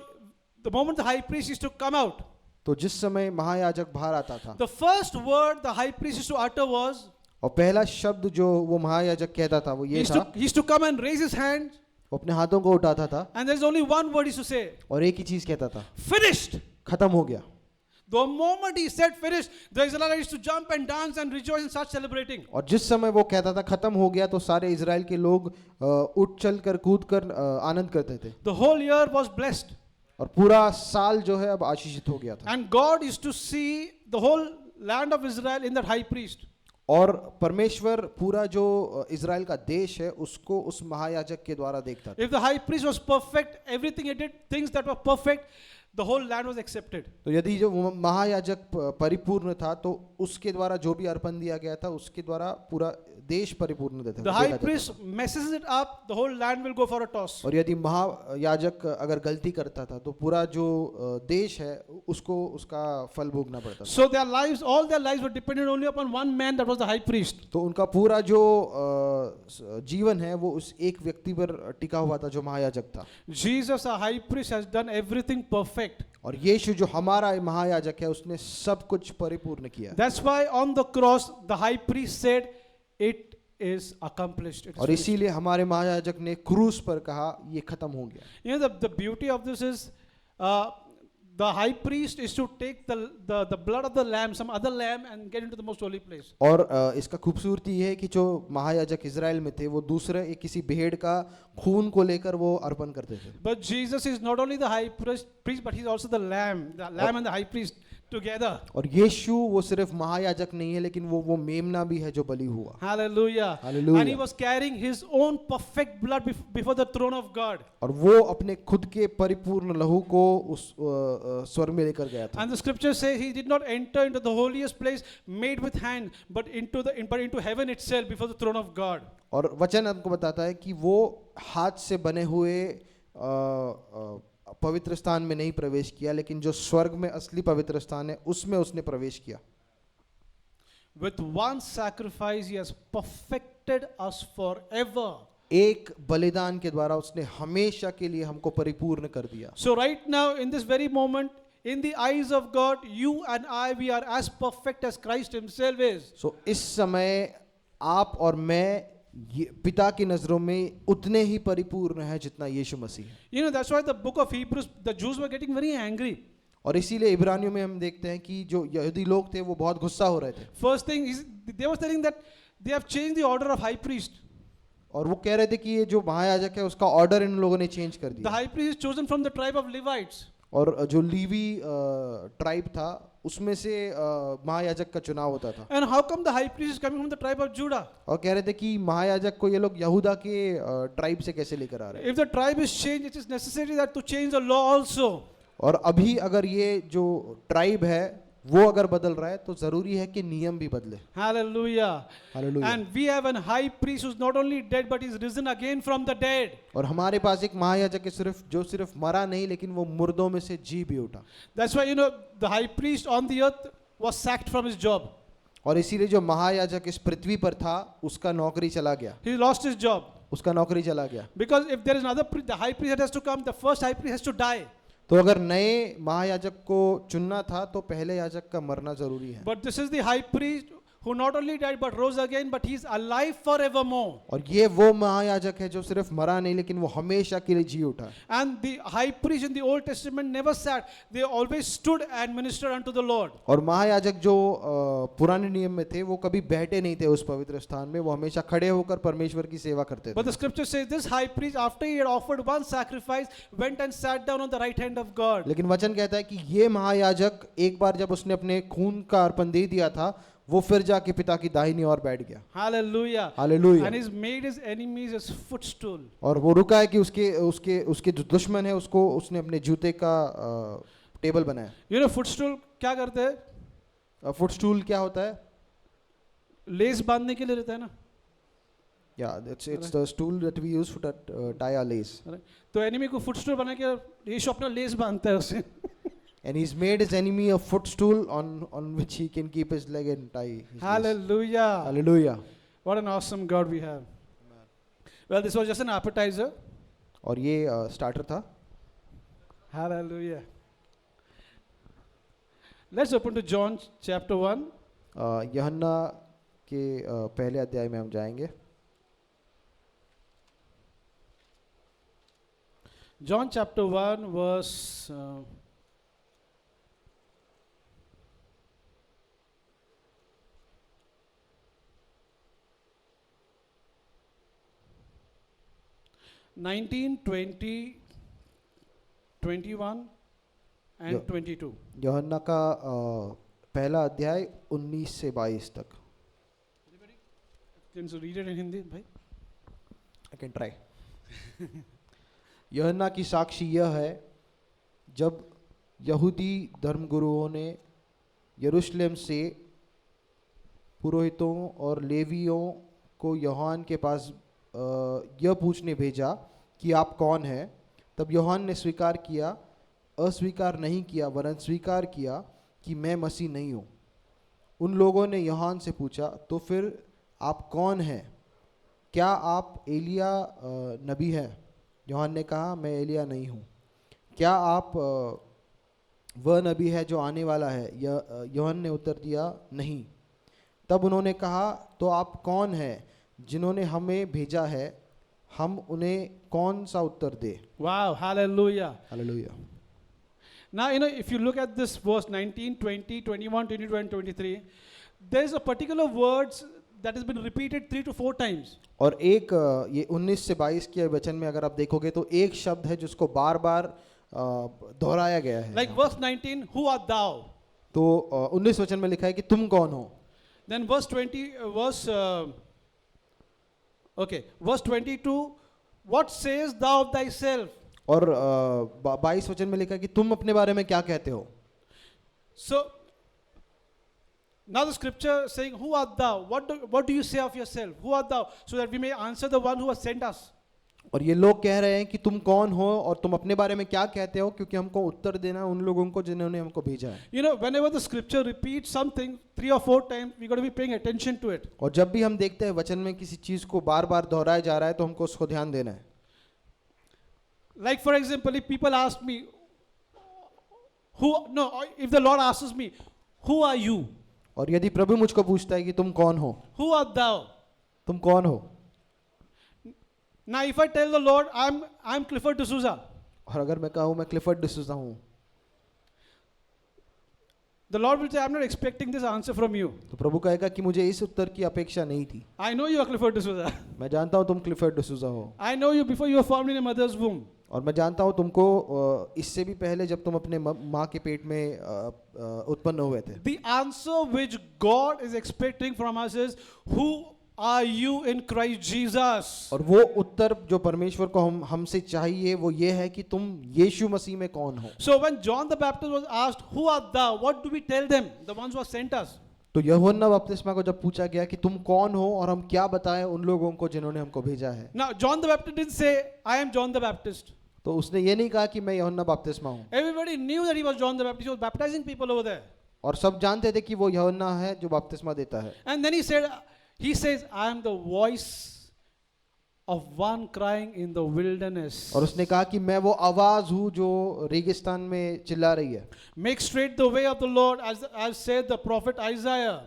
the moment the high priest used to come out, तो जिस समय महायाजक बाहर आता था, the first word the high priest used to utter was, और पहला शब्द जो वो महायाजक कहता था वो he ये used, था, to, he used to come and raise his hand, वो अपने हाथों को उठाता था and there's only one word he used to say, और एक ही चीज कहता था, finished. खत्म हो गया। The moment he said finished, the Israelites used to jump and dance and rejoice and start celebrating. और जिस समय वो कहता था खत्म हो गया, तो सारे इजराइल के लोग उठ चल कर कूद कर आनंद करते थे, The whole year was blessed. और पूरा साल जो है अब आशीषित हो गया था। And God used to see the whole land of Israel in that high priest. और परमेश्वर पूरा जो इजराइल का देश है उसको उस महायाजक के द्वारा देखता था। If the high priest was perfect, everything he did, things that were perfect, the whole land was accepted. तो यदि जो महायाजक परिपूर्ण था तो उसके द्वारा जो भी अर्पण दिया गया था उसके द्वारा पूरा देश परिपूर्ण था। The high priest messes it up, the whole land will go for a toss. और यदि महायाजक अगर गलती करता था तो पूरा जो देश है उसको उसका फल भोगना पड़ता था। So their lives, all their lives were dependent only upon one man, that was the high priest. तो उनका पूरा जो जीवन है वो उस एक व्यक्ति पर टिका हुआ था जो महायाजक था। Jesus, our high priest, has done everything perfect. और यीशु जो हमारा महायाजक है उसने सब कुछ परिपूर्ण किया। That's why on the cross the high priest said, "It is accomplished." It is और finished. इसीलिए हमारे महायाजक ने क्रूस पर कहा ये खत्म हो गया। You know, the beauty of this is, the high priest is to take the blood of the lamb, some other lamb, and get into the most holy place. और इसका खूबसूरती ये है कि जो महायाजक इजराइल में थे वो दूसरे एक किसी भेड़ का खून को लेकर वो अर्पण करते थे। But Jesus is not only the high priest, but he's also the lamb and the high priest together. और यीशु वो सिर्फ महायाजक नहीं है लेकिन वो मेमना भी है जो बलि हुआ। Hallelujah. Hallelujah. And he was carrying his own perfect blood before the throne of God. और वो अपने खुद के परिपूर्ण लहू को उस स्वर्ग में लेकर गया था। And the scripture says he did not enter into the holiest place made with hand, but into heaven itself before the throne of God. और वचन हमको बताता है कि वो हाथ से बने हुए पवित्र स्थान में नहीं प्रवेश किया, लेकिन जो स्वर्ग में असली पवित्र स्थान है उसमें उसने प्रवेश किया। With one sacrifice he has perfected us forever. एक बलिदान के द्वारा उसने हमेशा के लिए हमको परिपूर्ण कर दिया। So right now in this very moment, in the eyes of God, you and I, we are as perfect as Christ himself is. सो इस समय आप और मैं पिता की नजरों में उतने ही परिपूर्ण है जितना यीशु मसीह है। You know, that's why the book of Hebrews, the Jews were getting very angry. और इसीलिए इब्रानियों में हम देखते हैं कि जो यहूदी लोग थे वो बहुत गुस्सा हो रहे थे। First thing is, they were telling that they have changed the order of high priest. और वो कह रहे थे कि ये जो महायाजक है उसका ऑर्डर इन लोगों ने चेंज कर The दिया। high priest is chosen from the tribe of Levites. और जो लीवी ट्राइब था उसमें से महायाजक का चुनाव होता था। And how come the high priest is coming from the tribe of Judah? और कह रहे थे कि महायाजक को ये लोग यहूदा के ट्राइब से कैसे लेकर आ रहे हैं। If the tribe is changed, it is necessary that to change the law also. और अभी अगर ये जो ट्राइब है वो अगर बदल रहा है तो जरूरी है कि नियम भी बदले। Hallelujah. Hallelujah. And we have a high priest who's not only dead but is risen again from the dead. और हमारे पास एक महायाजक है जो सिर्फ मरा नहीं लेकिन वो मुर्दों में से जी भी उठा। That's why, you know, the high priest on the earth was sacked from his job. और इसीलिए जो महायाजक इस पृथ्वी पर था उसका नौकरी चला गया। He lost his job. उसका नौकरी चला गया। Because if there is another the high priest that has to come, the first high priest has to die. तो अगर नए महायाजक को चुनना था तो पहले याजक का मरना जरूरी है। But this is the high priest who not only died but rose again, but he's alive forevermore. और ये वो महायाजक है जो सिर्फ मरा नहीं लेकिन वो हमेशा के लिए जी उठा। And the high priest in the Old Testament never sat; they always stood and ministered unto the Lord. और महायाजक जो पुराने नियम में थे वो कभी बैठे नहीं थे उस पवित्र स्थान में, वो हमेशा खड़े होकर परमेश्वर की सेवा करते But थे। the scripture says this high priest, after he had offered one sacrifice, went and sat down on the right hand of God. लेकिन वचन कहता है कि ये महायाजक एक बार जब उसने अपने खून का अर्पण दे दिया था वो फिर जाके पिता की दाहिनी ओर बैठ गया। Hallelujah. Hallelujah. And he's made his enemies his footstool. और वो रुका है कि उसके जो दुश्मन है उसको उसने अपने जूते का टेबल बनाया। You know, footstool क्या करते हैं? फुटस्टूल क्या होता है? लेस बांधने के लिए रहता है ना। Yeah, it's the stool that we use to tie our lace. तो एनिमी को फुटस्टूल बना के यीशु अपना लेस बांधता है उसे. And he's made his enemy a footstool on which he can keep his leg and tie his lace. Hallelujah. Hallelujah. What an awesome God we have. Well, this was just an appetizer. और ये starter था. Hallelujah. Let's open to John chapter 1. यूहन्ना के पहले अध्याय में हम जाएंगे. John chapter 1 verse 19, 20, 21 and Yeah. 22. यूहन्ना का पहला अध्याय 19 से 22 तक. Can you read it in Hindi, bhai? I can try. यूहन्ना की साक्षी यह है, जब यहूदी धर्मगुरुओं ने यरूशलेम से पुरोहितों और लेवियों को यूहन्ना के पास यह पूछने भेजा कि आप कौन हैं, तब यूहन्ना ने अस्वीकार नहीं किया वरन स्वीकार किया कि मैं मसीह नहीं हूँ. उन लोगों ने यूहन्ना से पूछा, तो फिर आप कौन हैं? क्या आप एलिया नबी हैं? यूहन्ना ने कहा, मैं एलिया नहीं हूँ. क्या आप वह नबी है जो आने वाला है? यूहन्ना ने उत्तर दिया, नहीं. तब उन्होंने कहा, तो आप कौन हैं जिन्होंने हमें भेजा है? हम उन्हें कौन सा उत्तर दे? Wow, hallelujah. Hallelujah. Now, if you look at this verse 19, 20, 21, 22 and 23, there is a particular words that has been repeated 3 to 4 times. और एक ये 19 से 22 के वचन में अगर आप देखोगे तो एक शब्द है जिसको बार बार दोहराया गया है. Like verse 19, who art thou? तो 19 वचन में लिखा है कि तुम कौन हो. Then verse 22, what sayest thou of thyself? और 22 वचन में लिखा है कि तुम अपने बारे में क्या कहते हो. So, now the scripture saying, who art thou? What do you say of yourself? Who art thou? So that we may answer the one who has sent us. और ये लोग कह रहे हैं कि तुम कौन हो और तुम अपने बारे में क्या कहते हो, क्योंकि हमको उत्तर देना उन लोगों को जिन्होंने हमको भेजा है. Whenever the scripture repeats something 3 or 4 times, we got to be paying attention to it. और जब भी हम देखते हैं वचन में किसी चीज को बार बार दोहराया जा रहा है तो हमको उसको ध्यान देना है. Like for example, if people ask me, if the Lord asks me, who are you? और यदि प्रभु मुझको पूछता है कि तुम कौन हो, Who art thou? तुम कौन हो. Now if I tell the Lord, I'm Clifford D'Souza, और अगर मैं कहूँ मैं क्लिफर्ड डिसूजा हूँ, the Lord will say, I'm not expecting this answer from you. तो प्रभु कहेगा कि मुझे इस उत्तर की अपेक्षा नहीं थी. I know you are Clifford D'Souza. मैं जानता हूँ तुम क्लिफर्ड डिसूजा हो. I know you before you were formed in your mother's womb. और मैं जानता हूँ तुमको इससे भी पहले जब तुम अपने माँ के पेट में उत्पन्न हुए थे. The answer which God is expecting from us is, who are you in Christ Jesus? और वो उत्तर जो परमेश्वर को हमसे चाहिए वो ये है कि तुम यीशु मसीह में कौन हो. So when John the Baptist was asked, who art thou? What do we tell them? The ones who have sent us. तो यूहन्ना बपतिस्मा को जब पूछा गया कि तुम कौन हो और हम क्या बताएं उन लोगों को जिन्होंने हमको भेजा है. Now John the Baptist didn't say, I am John the Baptist. तो उसने ये नहीं कहा कि मैं यूहन्ना बपतिस्मा हूँ. Everybody knew that he was John the Baptist. He was baptizing people over there. और सब जानते थे कि वो यूहन्ना है जो बपतिस्मा देता है. And then he says, I am the voice of one crying in the wilderness. और उसने कहा कि मैं वो आवाज हूँ जो रेगिस्तान में चिल्ला रही है. Make straight the way of the Lord, as said the prophet Isaiah.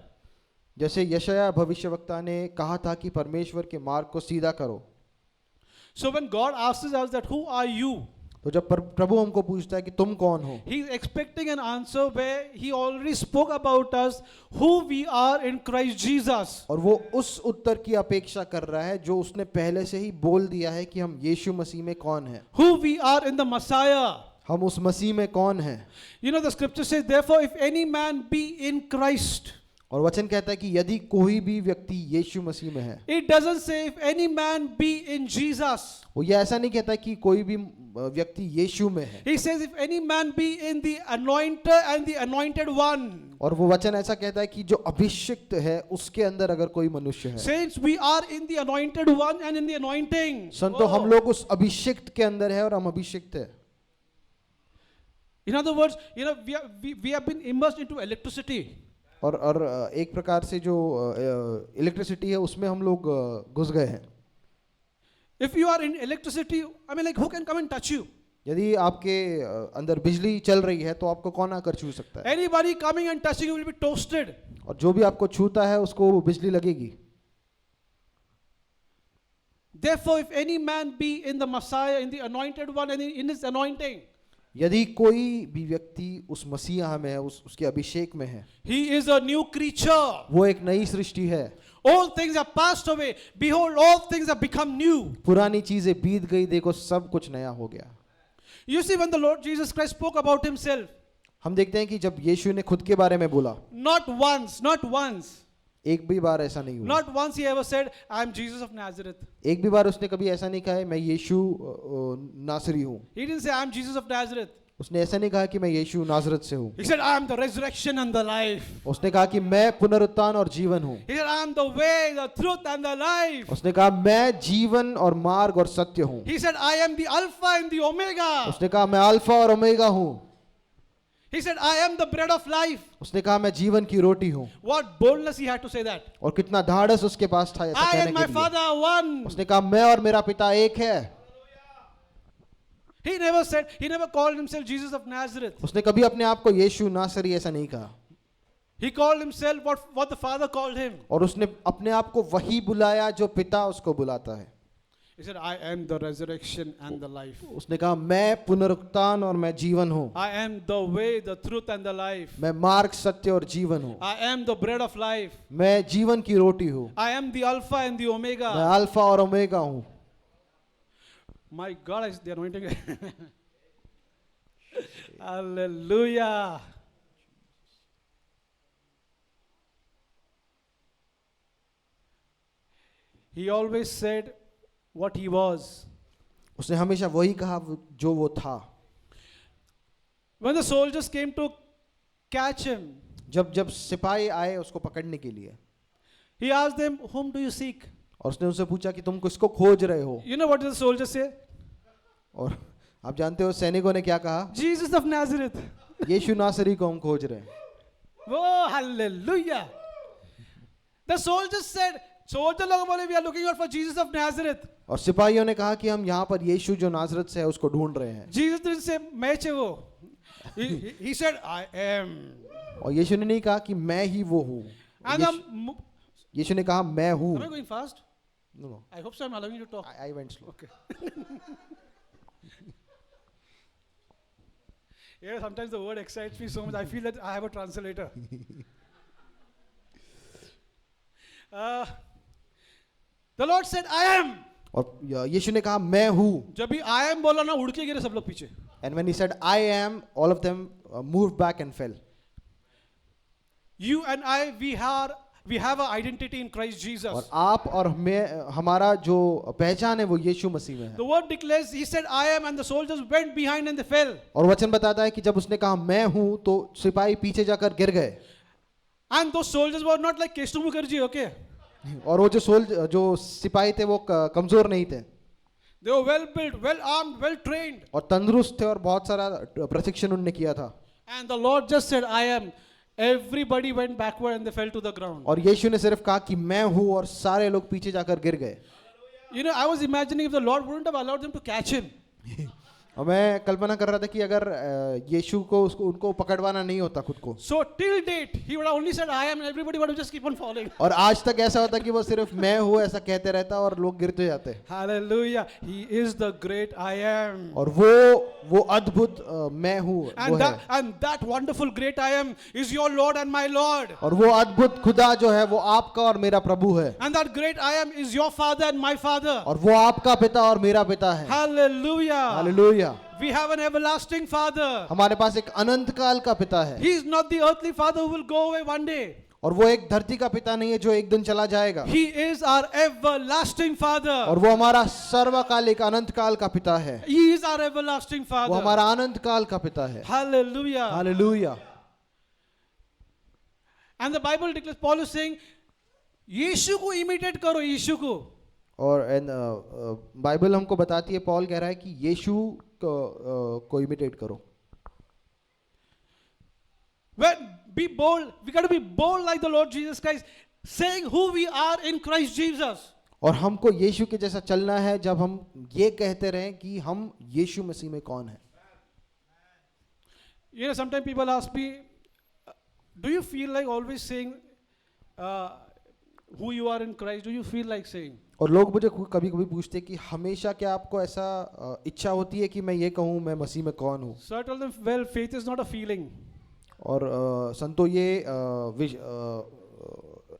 जैसे यशायाह भविष्यवक्ता ने कहा था कि परमेश्वर के मार्ग को सीधा करो. So when God asks us that, who are you? तो जब प्रभु हमको पूछता है कि तुम कौन हो, He is expecting an answer where he already spoke about us, who we are in Christ Jesus. और वो उस उत्तर की अपेक्षा कर रहा है जो उसने पहले से ही बोल दिया है कि हम यीशु मसीह में कौन हैं. Who we are in the Messiah. हम उस मसीह में कौन हैं. The scripture says, therefore if any man be in Christ. और वचन कहता है कि यदि कोई भी व्यक्ति यीशु मसीह में है, It doesn't say if any man be in Jesus. वो ये ऐसा नहीं कहता कि कोई भी व्यक्ति यीशु में है, He says if any man be in the anointed and the anointed one. और वो वचन ऐसा कहता है कि जो अभिषिक्त है उसके अंदर अगर कोई मनुष्य है। Saints, we are in the anointed one and in the anointing. संतो, हम लोग उस अभिषिक्त के अंदर है और हम अभिषिक्त है। In other words, we have been immersed into electricity. और एक प्रकार से जो इलेक्ट्रिसिटी है उसमें हम लोग घुस गए हैं। If you are in electricity, I mean, like, who can come and touch you? यदि आपके अंदर बिजली चल रही है तो आपको कौन आकर छू सकता है? Anybody coming and touching you will be toasted. और जो भी आपको छूता है उसको बिजली लगेगी। Therefore, if any man be in the Messiah, in the anointed one, and in his anointing, यदि कोई भी व्यक्ति उस मसीहा में है, उसके अभिषेक में है, he is a new creature. वो एक नई सृष्टि है। All things are passed away. Behold, all things have become new. पुरानी चीजें बीत गई, देखो सब कुछ नया हो गया। You see, when the Lord Jesus Christ spoke about himself, हम देखते हैं कि जब यीशु ने खुद के बारे में बोला, not once, एक भी बार ऐसा नहीं हुआ। not once he ever said, I am Jesus of Nazareth. एक भी बार उसने कभी ऐसा नहीं कहा है मैं यीशु नासरी हूँ। He didn't say, I am Jesus of Nazareth. उसने ऐसा नहीं कहा कि मैं यीशु नासरत से हूँ। He said, I am the resurrection and the life. उसने कहा कि मैं पुनरुत्थान और जीवन हूँ। He said, I am the way, the truth and the life. उसने कहा मैं जीवन और मार्ग और सत्य हूँ। He said, I am the Alpha and the Omega. उसने कहा मैं अल्फा और ओमेगा हूँ। He said, I am the bread of life. उसने कहा मैं जीवन की रोटी हूँ। What boldness he had to say that. और कितना धाड़स उसके पास था ऐसा I कहने and my के लिए। Father are one. उसने कहा मैं और मेरा पिता एक है। He never called himself Jesus of Nazareth. उसने कभी अपने आप को यीशु नासरी ऐसा नहीं कहा। He called himself what the Father called him. और उसने अपने आप को वही बुलाया जो पिता उसको बुलाता है। He said, I am the resurrection and the life. उसने कहा मैं पुनरुत्थान और मैं जीवन हूँ। I am the way, the truth and the life. मैं मार्ग सत्य और जीवन हूँ। I am the bread of life. मैं जीवन की रोटी हूँ। I am the Alpha and the मैं Omega. अल्फा और ओमेगा हूँ। My God, the anointing. Hallelujah. He always said what he was. उसने हमेशा वही कहा जो वो था। When the soldiers came to catch him, जब सिपाही आए उसको पकड़ने के लिए, he asked them, whom do you seek? और उसने उनसे पूछा कि तुम किसको खोज रहे हो? You know what did the soldiers say? और आप जानते हो सैनिकों ने क्या कहा? Jesus of Nazareth. यीशु नासरी को हम खोज रहे हैं। Oh, hallelujah. The soldiers said, soldier लोग बोले, we are looking out for Jesus of Nazareth. और सिपाहियों ने कहा कि हम यहाँ पर यीशु जो नासरत से है उसको ढूंढ रहे हैं। Jesus didn't say, मैं चे वो. He said, I am. और यीशु ने नहीं कहा कि मैं ही वो हूँ। And यीशु ने कहा मैं हूँ। am I going fast? No, I hope so. I'm allowing you to talk. I went slow. Okay. Yeah, sometimes the word excites me so much. I feel that I have a translator. The Lord said, I am. और यीशु ने कहा मैं हूँ। जब भी I am बोला ना, उड़ के गिरे सब लोग पीछे. And when he said I am, all of them moved back and fell. You and I, we have an identity in Christ Jesus. और आप और मैं, हमारा जो पहचान है वो यीशु मसीह में है। The word declares, he said, I am, and the soldiers went behind and they fell. और वचन बताता है कि जब उसने कहा मैं हूँ तो सिपाही पीछे जाकर गिर गए। And those soldiers were not like Keshtu Mukherjee, okay? और वो जो सिपाही थे वो कमजोर नहीं थे। They were well built, well armed, well trained. और तंदुरुस्त थे और बहुत सारा प्रशिक्षण उन्होंने किया था। And the Lord just said, I am. Everybody went backward and they fell to the ground. और यीशु ने सिर्फ कहा कि मैं हूँ और सारे लोग पीछे जाकर गिर गए। You know, I was imagining if the Lord wouldn't have allowed them to catch him. और मैं कल्पना कर रहा था कि अगर यीशु को उनको पकड़वाना नहीं होता खुद को, So till date, he would have only said, I am, and everybody would have just keep on falling. और आज तक ऐसा होता कि वो सिर्फ मैं हूँ ऐसा कहते रहता और लोग गिरते जाते। Hallelujah. He is the great I am. और वो अद्भुत मैं हूँ वो है। And that wonderful great I am is your Lord and my Lord. और वो अद्भुत खुदा जो है वो आपका और मेरा प्रभु है। And that great I am is your Father and my Father. और वो आपका पिता और मेरा पिता है। Hallelujah. Hallelujah. We have an everlasting Father. हमारे पास एक अनंत काल का पिता है। He is not the earthly father who will go away one day. और वो एक धरती का पिता नहीं है जो एक दिन चला जाएगा, He is our everlasting Father. और वो हमारा सर्वकालिक अनंत काल का पिता है, He is our everlasting वो Father. हमारा अनंत काल का पिता है। Hallelujah. Hallelujah. And the Bible declares, Paul is saying, यीशु को imitate करो, यीशु को। और बाइबल हमको बताती है, पॉल कह रहा है कि यीशु को इमिटेट करो। Be bold. We got to be bold like the Lord Jesus Christ, saying who we are in Christ Jesus. और हमको यीशु के जैसा चलना है, जब हम ये कहते रहें कि हम यीशु मसीह में कौन है। You know, sometimes people ask me, do you feel like always saying who you are in Christ? Do you feel like saying? और लोग मुझे कभी कभी पूछते हैं कि हमेशा क्या आपको ऐसा इच्छा होती है कि मैं ये कहूँ मैं मसीह में कौन हूँ। So I tell them, well, faith is not a feeling. और संतो ये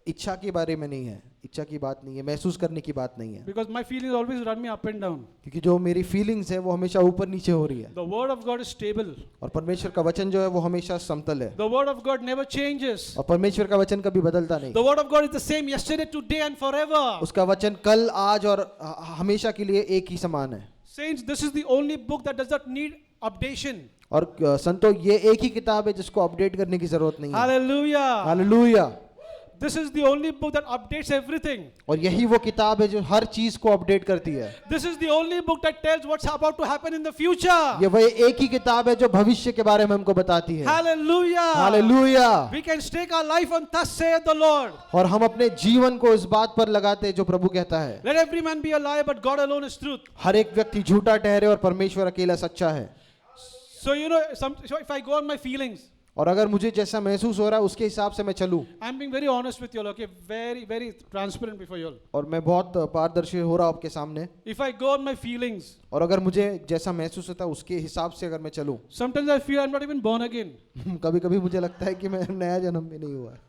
इच्छा के बारे में नहीं है, इच्छा की बात नहीं है, महसूस करने की बात नहीं है। Because my feelings always run me up and down. क्योंकि जो मेरी फीलिंग्स है वो हमेशा ऊपर नीचे हो रही है। The word of God is stable. और परमेश्वर का वचन जो है वो हमेशा समतल है। The word of God never changes. और परमेश्वर का वचन कभी बदलता नहीं। The word of God is the same yesterday, today and forever. उसका वचन कल, आज और हमेशा के लिए एक ही समान है। Saints, this is the only book that does not need updation. और संतो ये एक ही किताब है जिसको अपडेट करने की जरूरत नहीं है। Hallelujah. Hallelujah. This is the only book that updates everything. और यही वो किताब है जो हर चीज को अपडेट करती है। This is the only book that tells what's about to happen in the future. ये वही एक ही किताब है जो भविष्य के बारे में हमको बताती है। Hallelujah. Hallelujah. We can stake our life on thus saith the Lord. और हम अपने जीवन को इस बात पर लगाते हैं जो प्रभु कहता है। Let every man be a liar, but God alone is truth. हर एक व्यक्ति झूठा ठहरे और परमेश्वर अकेला सच्चा है। So you know, so if I go on my feelings, और अगर मुझे जैसा महसूस हो रहा है उसके हिसाब से मैं चलूं, I'm being very honest with you all, okay? Very, very transparent before you all. और मैं बहुत पारदर्शी हो रहा हूं आपके सामने, If I go on my feelings, और अगर मुझे जैसा महसूस होता है उसके हिसाब से अगर मैं चलूं, sometimes I feel I'm not even born again. कभी कभी मुझे लगता है कि मैं नया जन्म भी नहीं हुआ है।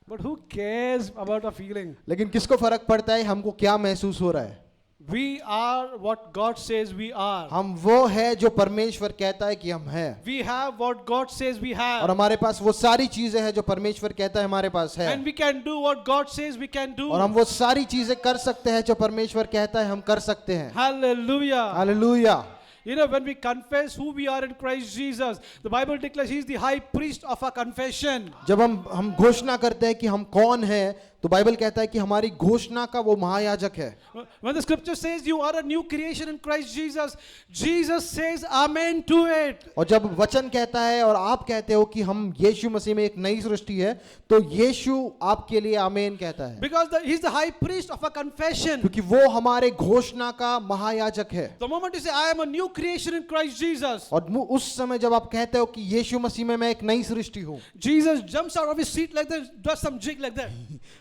But who cares about a feeling? लेकिन किसको फर्क पड़ता है हमको क्या महसूस हो रहा है। We are what God says we are. हम वो है जो परमेश्वर कहता है कि हम हैं, We have what God says we have. और हमारे पास वो सारी चीजें हैं जो परमेश्वर कहता है हमारे पास है, And we can do what God says we can do. और हम वो सारी चीजें कर सकते हैं जो परमेश्वर कहता है हम कर सकते हैं। Hallelujah. Hallelujah. You know, when we confess who we are in Christ Jesus, the Bible declares He is the high priest of our confession. जब हम घोषणा करते हैं कि हम कौन हैं, तो बाइबल कहता है कि हमारी घोषणा का वो महायाजक है। When the scripture says you are a new creation in Christ Jesus, Jesus says amen to it. और जब वचन कहता है और आप कहते हो कि हम यीशु मसीह में एक नई सृष्टि है, तो यीशु आपके लिए आमीन कहता है, Because He is the high priest of our confession. क्योंकि वो हमारे घोषणा का महायाजक है। The moment you say I am a new creation in Christ Jesus, और उस समय जब आप कहते हो कि यीशु मसीह में मैं एक नई सृष्टि हूँ, Jesus jumps out of His seat like that, does some jig like that.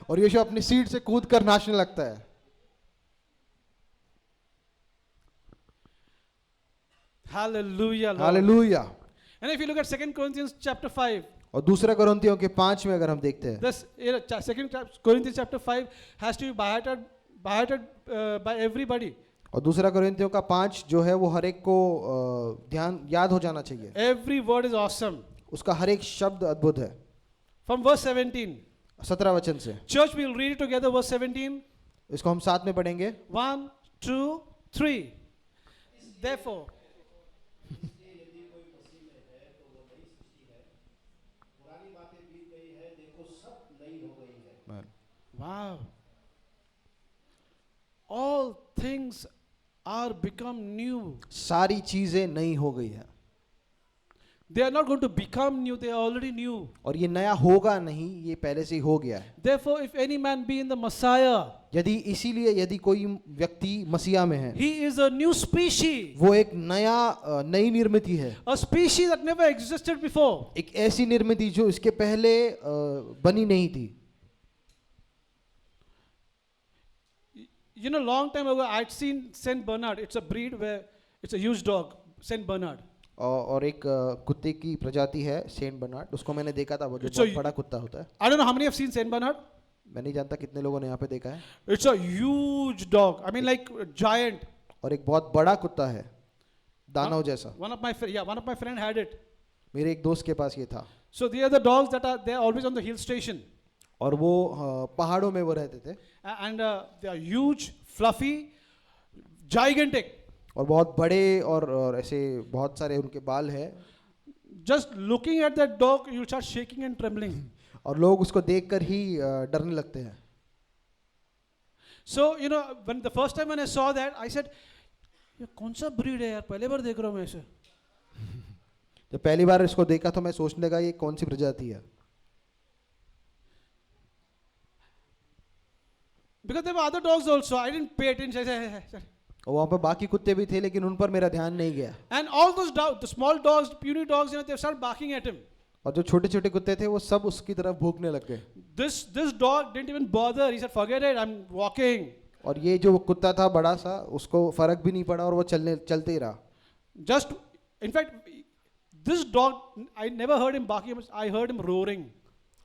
और यीशु अपनी सीट से कूद कर नाचने लगता है। Hallelujah, Lord. Hallelujah. And if you look at 2 Corinthians chapter 5, और दूसरा कोरिन्थियों के 5 में अगर हम देखते हैं, this 2 Corinthians chapter 5 has to be by everybody. और दूसरा कोरिन्थियों का 5 जो है वो हर एक को ध्यान याद हो जाना चाहिए। Every word is awesome. उसका हर एक शब्द अद्भुत है। From verse 17. 17 वचन से Church, we'll read it together, verse 17. इसको हम साथ में पढ़ेंगे। 1, 2, 3. Therefore. Wow. All things are become new. सारी चीजें नई हो गई है। They are not going to become new, they are already new. और ये नया होगा नहीं, ये पहले से ही हो गया है। Therefore, if any man be in the Messiah, यदि कोई व्यक्ति मसीहा में है, he is a new species. वो एक नई निर्मिति है, A species that never existed before. एक ऐसी निर्मिति जो इसके पहले बनी नहीं थी। You know, long time ago, I'd seen Saint Bernard. It's a breed where it's a huge dog, Saint Bernard. और एक कुत्ते की प्रजाति है सेंट बर्नार्ड, उसको मैंने देखा था, वो जो It's बहुत a- बड़ा कुत्ता होता है। I don't know how many have seen Saint Bernard. मैं नहीं जानता कितने लोगों ने यहाँ पे देखा है। It's a huge dog. I mean, like a giant. और एक बहुत बड़ा कुत्ता है, दानव जैसा। One of my friend had it. मेरे एक दोस्त के पास ये था। So they are the dogs that are always on the hill station. और वो पहाड़ों में वो रहते थे and they are huge, fluffy, gigantic. और बहुत बड़े और ऐसे बहुत सारे उनके बाल है Just looking at that dog, you start shaking and trembling. और लोग उसको देखकर ही डरने लगते हैं. So you know, when the first time when I saw that, I said, ये कौन सा breed है यार, पहले बार देख रहा हूँ मैं इसे. जब पहली बार इसको देखा तो मैं सोचने लगा ये कौन सी प्रजाति है. Because there were other dogs also, I didn't pay attention. I said, और वहाँ पे बाकी कुत्ते भी थे लेकिन उन पर मेरा ध्यान नहीं गया. and all those dogs, the small dogs, puny dogs, you know, they started barking at him. और जो छोटे छोटे कुत्ते थे वो सब उसकी तरफ भौंकने लग गए. This dog didn't even bother. He said, forget it, I'm walking. और ये जो कुत्ता था बड़ा सा उसको फर्क भी नहीं पड़ा और वो चलते ही रहा. Just, in fact, this dog, I never heard him barking, I heard him roaring.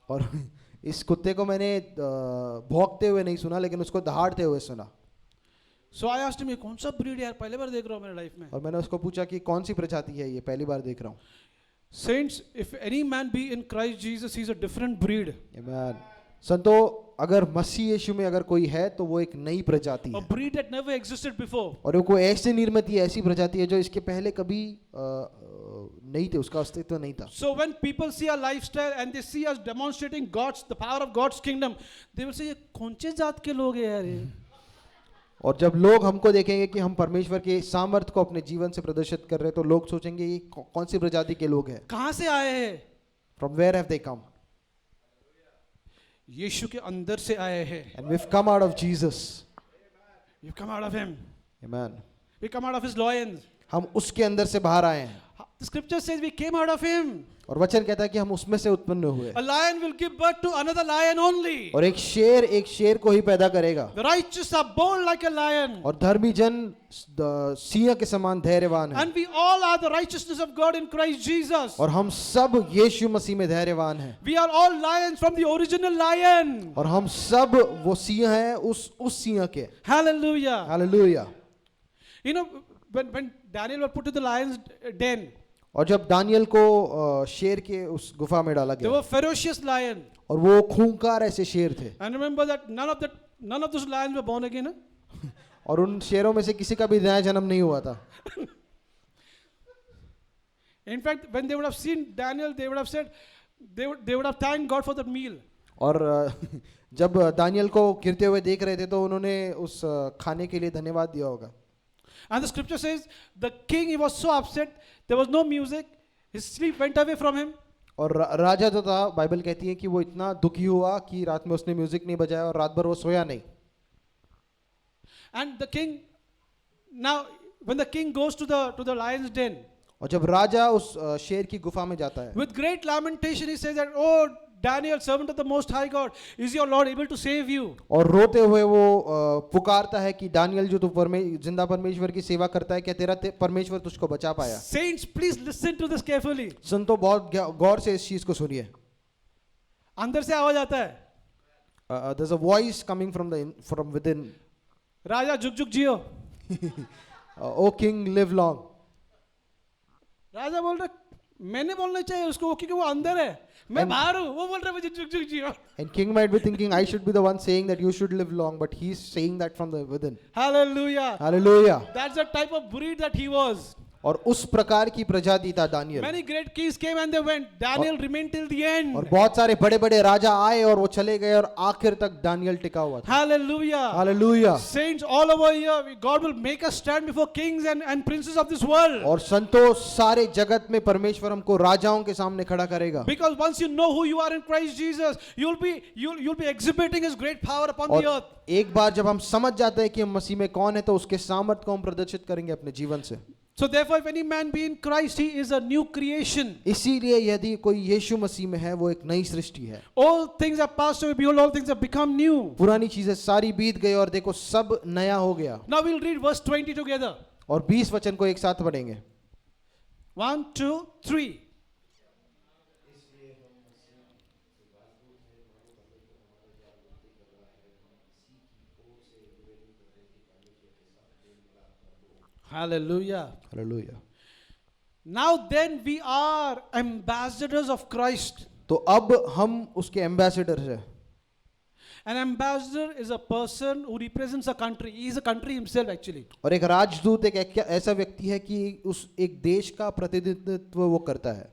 और इस कुत्ते को मैंने भौंकते हुए नहीं सुना लेकिन उसको दहाड़ते हुए सुना. So I asked him, ये कौन सा breed है यार, पहले बार देख रहा हूँ मेरे लाइफ में. और मैंने उसको पूछा कि कौन सी प्रजाति है ये, पहली बार देख रहा हूँ. Saints, if any man be in Christ Jesus, he's a different breed. Amen. संतो अगर मसीह यीशु में अगर कोई है तो वो एक नई प्रजाति A है breed that never existed before. और वो कोई ऐसे निर्मित ऐसी प्रजाति है जो इसके पहले कभी नहीं थे, उसका अस्तित्व नहीं था. So when people see our lifestyle and they see us demonstrating the power of God's kingdom, they will say, ये कौन से जात के लोग हैं यार ये. और जब लोग हमको देखेंगे कि हम परमेश्वर के सामर्थ्य को अपने जीवन से प्रदर्शित कर रहे हैं तो लोग सोचेंगे ये कौन सी प्रजाति के लोग हैं. कहाँ से आए हैं? From where have they come? यीशु के अंदर से आए हैं. And we've come out of Jesus. You come out of him. Amen. We come out of his loins. हम उसके अंदर से बाहर आए हैं. The scripture says we came out of him. और वचन कहता है कि हम उसमें से उत्पन्न हुए. A lion will give birth to another lion only. और एक शेर को ही पैदा करेगा. The righteous are bold like a lion. और धर्मी जन सिंह के समान धैर्यवान हैं. And we all are the righteousness of God in Christ Jesus. और हम सब यीशु मसीह में धैर्यवान हैं. We are all lions from the original lion. और हम सब वो सिंह हैं उस सिंह के. Hallelujah. Hallelujah. You know, when Daniel was put to the lion's den, और जब दानियल को शेर के उस गुफा में डाला they गया were ferocious lion. और वो खूंखार ऐसे शेर थे. And remember that none of those lions were born again. Huh? और उन शेरों में से किसी का भी नया जन्म नहीं हुआ था. In fact, when they would have seen Daniel, they would have said, they would have thanked God for that meal. और जब दानियल को गिरते हुए देख रहे थे तो उन्होंने उस खाने के लिए धन्यवाद दिया होगा. And the scripture says the king, he was so upset, there was no music, his sleep went away from him. और राजा जो था बाइबल कहती है कि वो इतना दुखी हुआ कि रात में उसने म्यूजिक नहीं बजाया और रात भर वो सोया नहीं. And the king, now when the king goes to the lion's den, और जब राजा उस शेर की गुफा में जाता है with great lamentation he says that, oh Daniel, servant of the Most High God, is your Lord able to save you? और रोते हुए वो पुकारता है कि दानियल जो तू जिंदा परमेश्वर की सेवा करता है क्या तेरा परमेश्वर तुझको बचा पाया. Saints, please listen to this carefully. संतो बहुत गौर से इस चीज को सुनिए. अंदर से आवाज आता है, there's a voice coming from within. राजा जुग जुग जियो. O king, live long. राजा बोल रहा मैंने बोलना चाहिए उसको क्योंकि वो अंदर है, मैं बाहर हूँ. वो बोल रहा मुझे जुग जुग जियो. And king might be thinking I should be the one saying that you should live long, but he's saying that from the within. Hallelujah. Hallelujah. That's the type of breed that he was. और उस प्रकार की प्रजाति था Daniel. Many great kings came and they went. Daniel remained till the end. और बहुत सारे बड़े बड़े राजा आए और वो चले गए और आखिर तक दानियल टिका हुआ था. Hallelujah. Hallelujah. Saints all over here, God will make us stand before kings and princes of this world. और संतो सारे जगत में परमेश्वर हमको राजाओं के सामने खड़ा करेगा. Because once you know who you are in Christ Jesus, you'll be exhibiting His great power upon the और earth. एक बार जब हम समझ जाते हैं कि हम मसीह में कौन है तो उसके सामर्थ्य को हम प्रदर्शित करेंगे अपने जीवन से. So therefore, if any man be in Christ, he is a new creation. इसीलिए यदि कोई यीशु मसीह में है वो एक नई सृष्टि है. All things are passed away, behold, all things have become new. पुरानी चीजें सारी बीत गई और देखो सब नया हो गया. Now we'll read verse 20 together. और 20 वचन को एक साथ पढ़ेंगे. 1, 2, 3. Hallelujah. Hallelujah. Now then we are ambassadors of Christ. तो अब हम उसके एम्बेसडर हैं. An ambassador is a person who represents a country. He is a country himself actually. और एक राजदूत एक ऐसा व्यक्ति है कि उस एक देश का प्रतिनिधित्व वो करता है।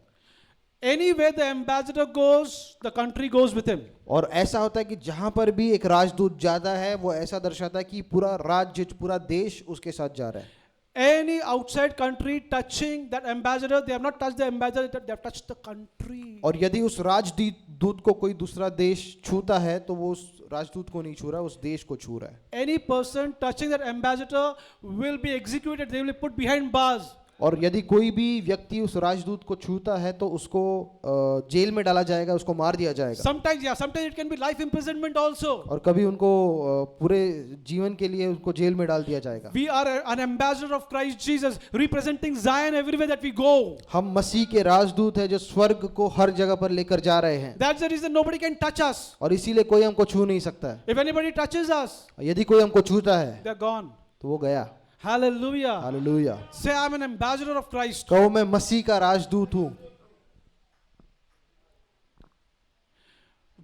Anywhere the ambassador goes, the country goes with him. और ऐसा होता है कि जहां पर भी एक राजदूत जाता है वो ऐसा दर्शाता है कि पूरा राज्य पूरा देश उसके साथ जा रहा है। Any outside country touching that ambassador, they have not touched the ambassador, they have touched the country. और यदि उस राजदूत को कोई दूसरा देश छूता है तो वो उस राजदूत को नहीं छू रहा, उस देश को छू रहा है। Any person touching that ambassador will be executed, they will be put behind bars. और यदि कोई भी व्यक्ति उस राजदूत को छूता है तो उसको जेल में डाला जाएगा, उसको मार दिया जाएगा। Sometimes, yeah, sometimes it can be life imprisonment also. और कभी उनको पूरे जीवन के लिए उनको जेल में डाल दिया जाएगा। We are an ambassador of Christ Jesus, representing Zion everywhere that we go. हम मसीह के राजदूत हैं जो स्वर्ग को हर जगह पर लेकर जा रहे हैं। That's the reason nobody can touch us. और इसीलिए कोई हमको छू नहीं सकता है। If anybody touches us, यदि कोई हमको छूता है they're gone. तो वो गया। Hallelujah. Hallelujah. Say, I'm an ambassador of Christ. कहो मैं मसीह का राजदूत हूँ।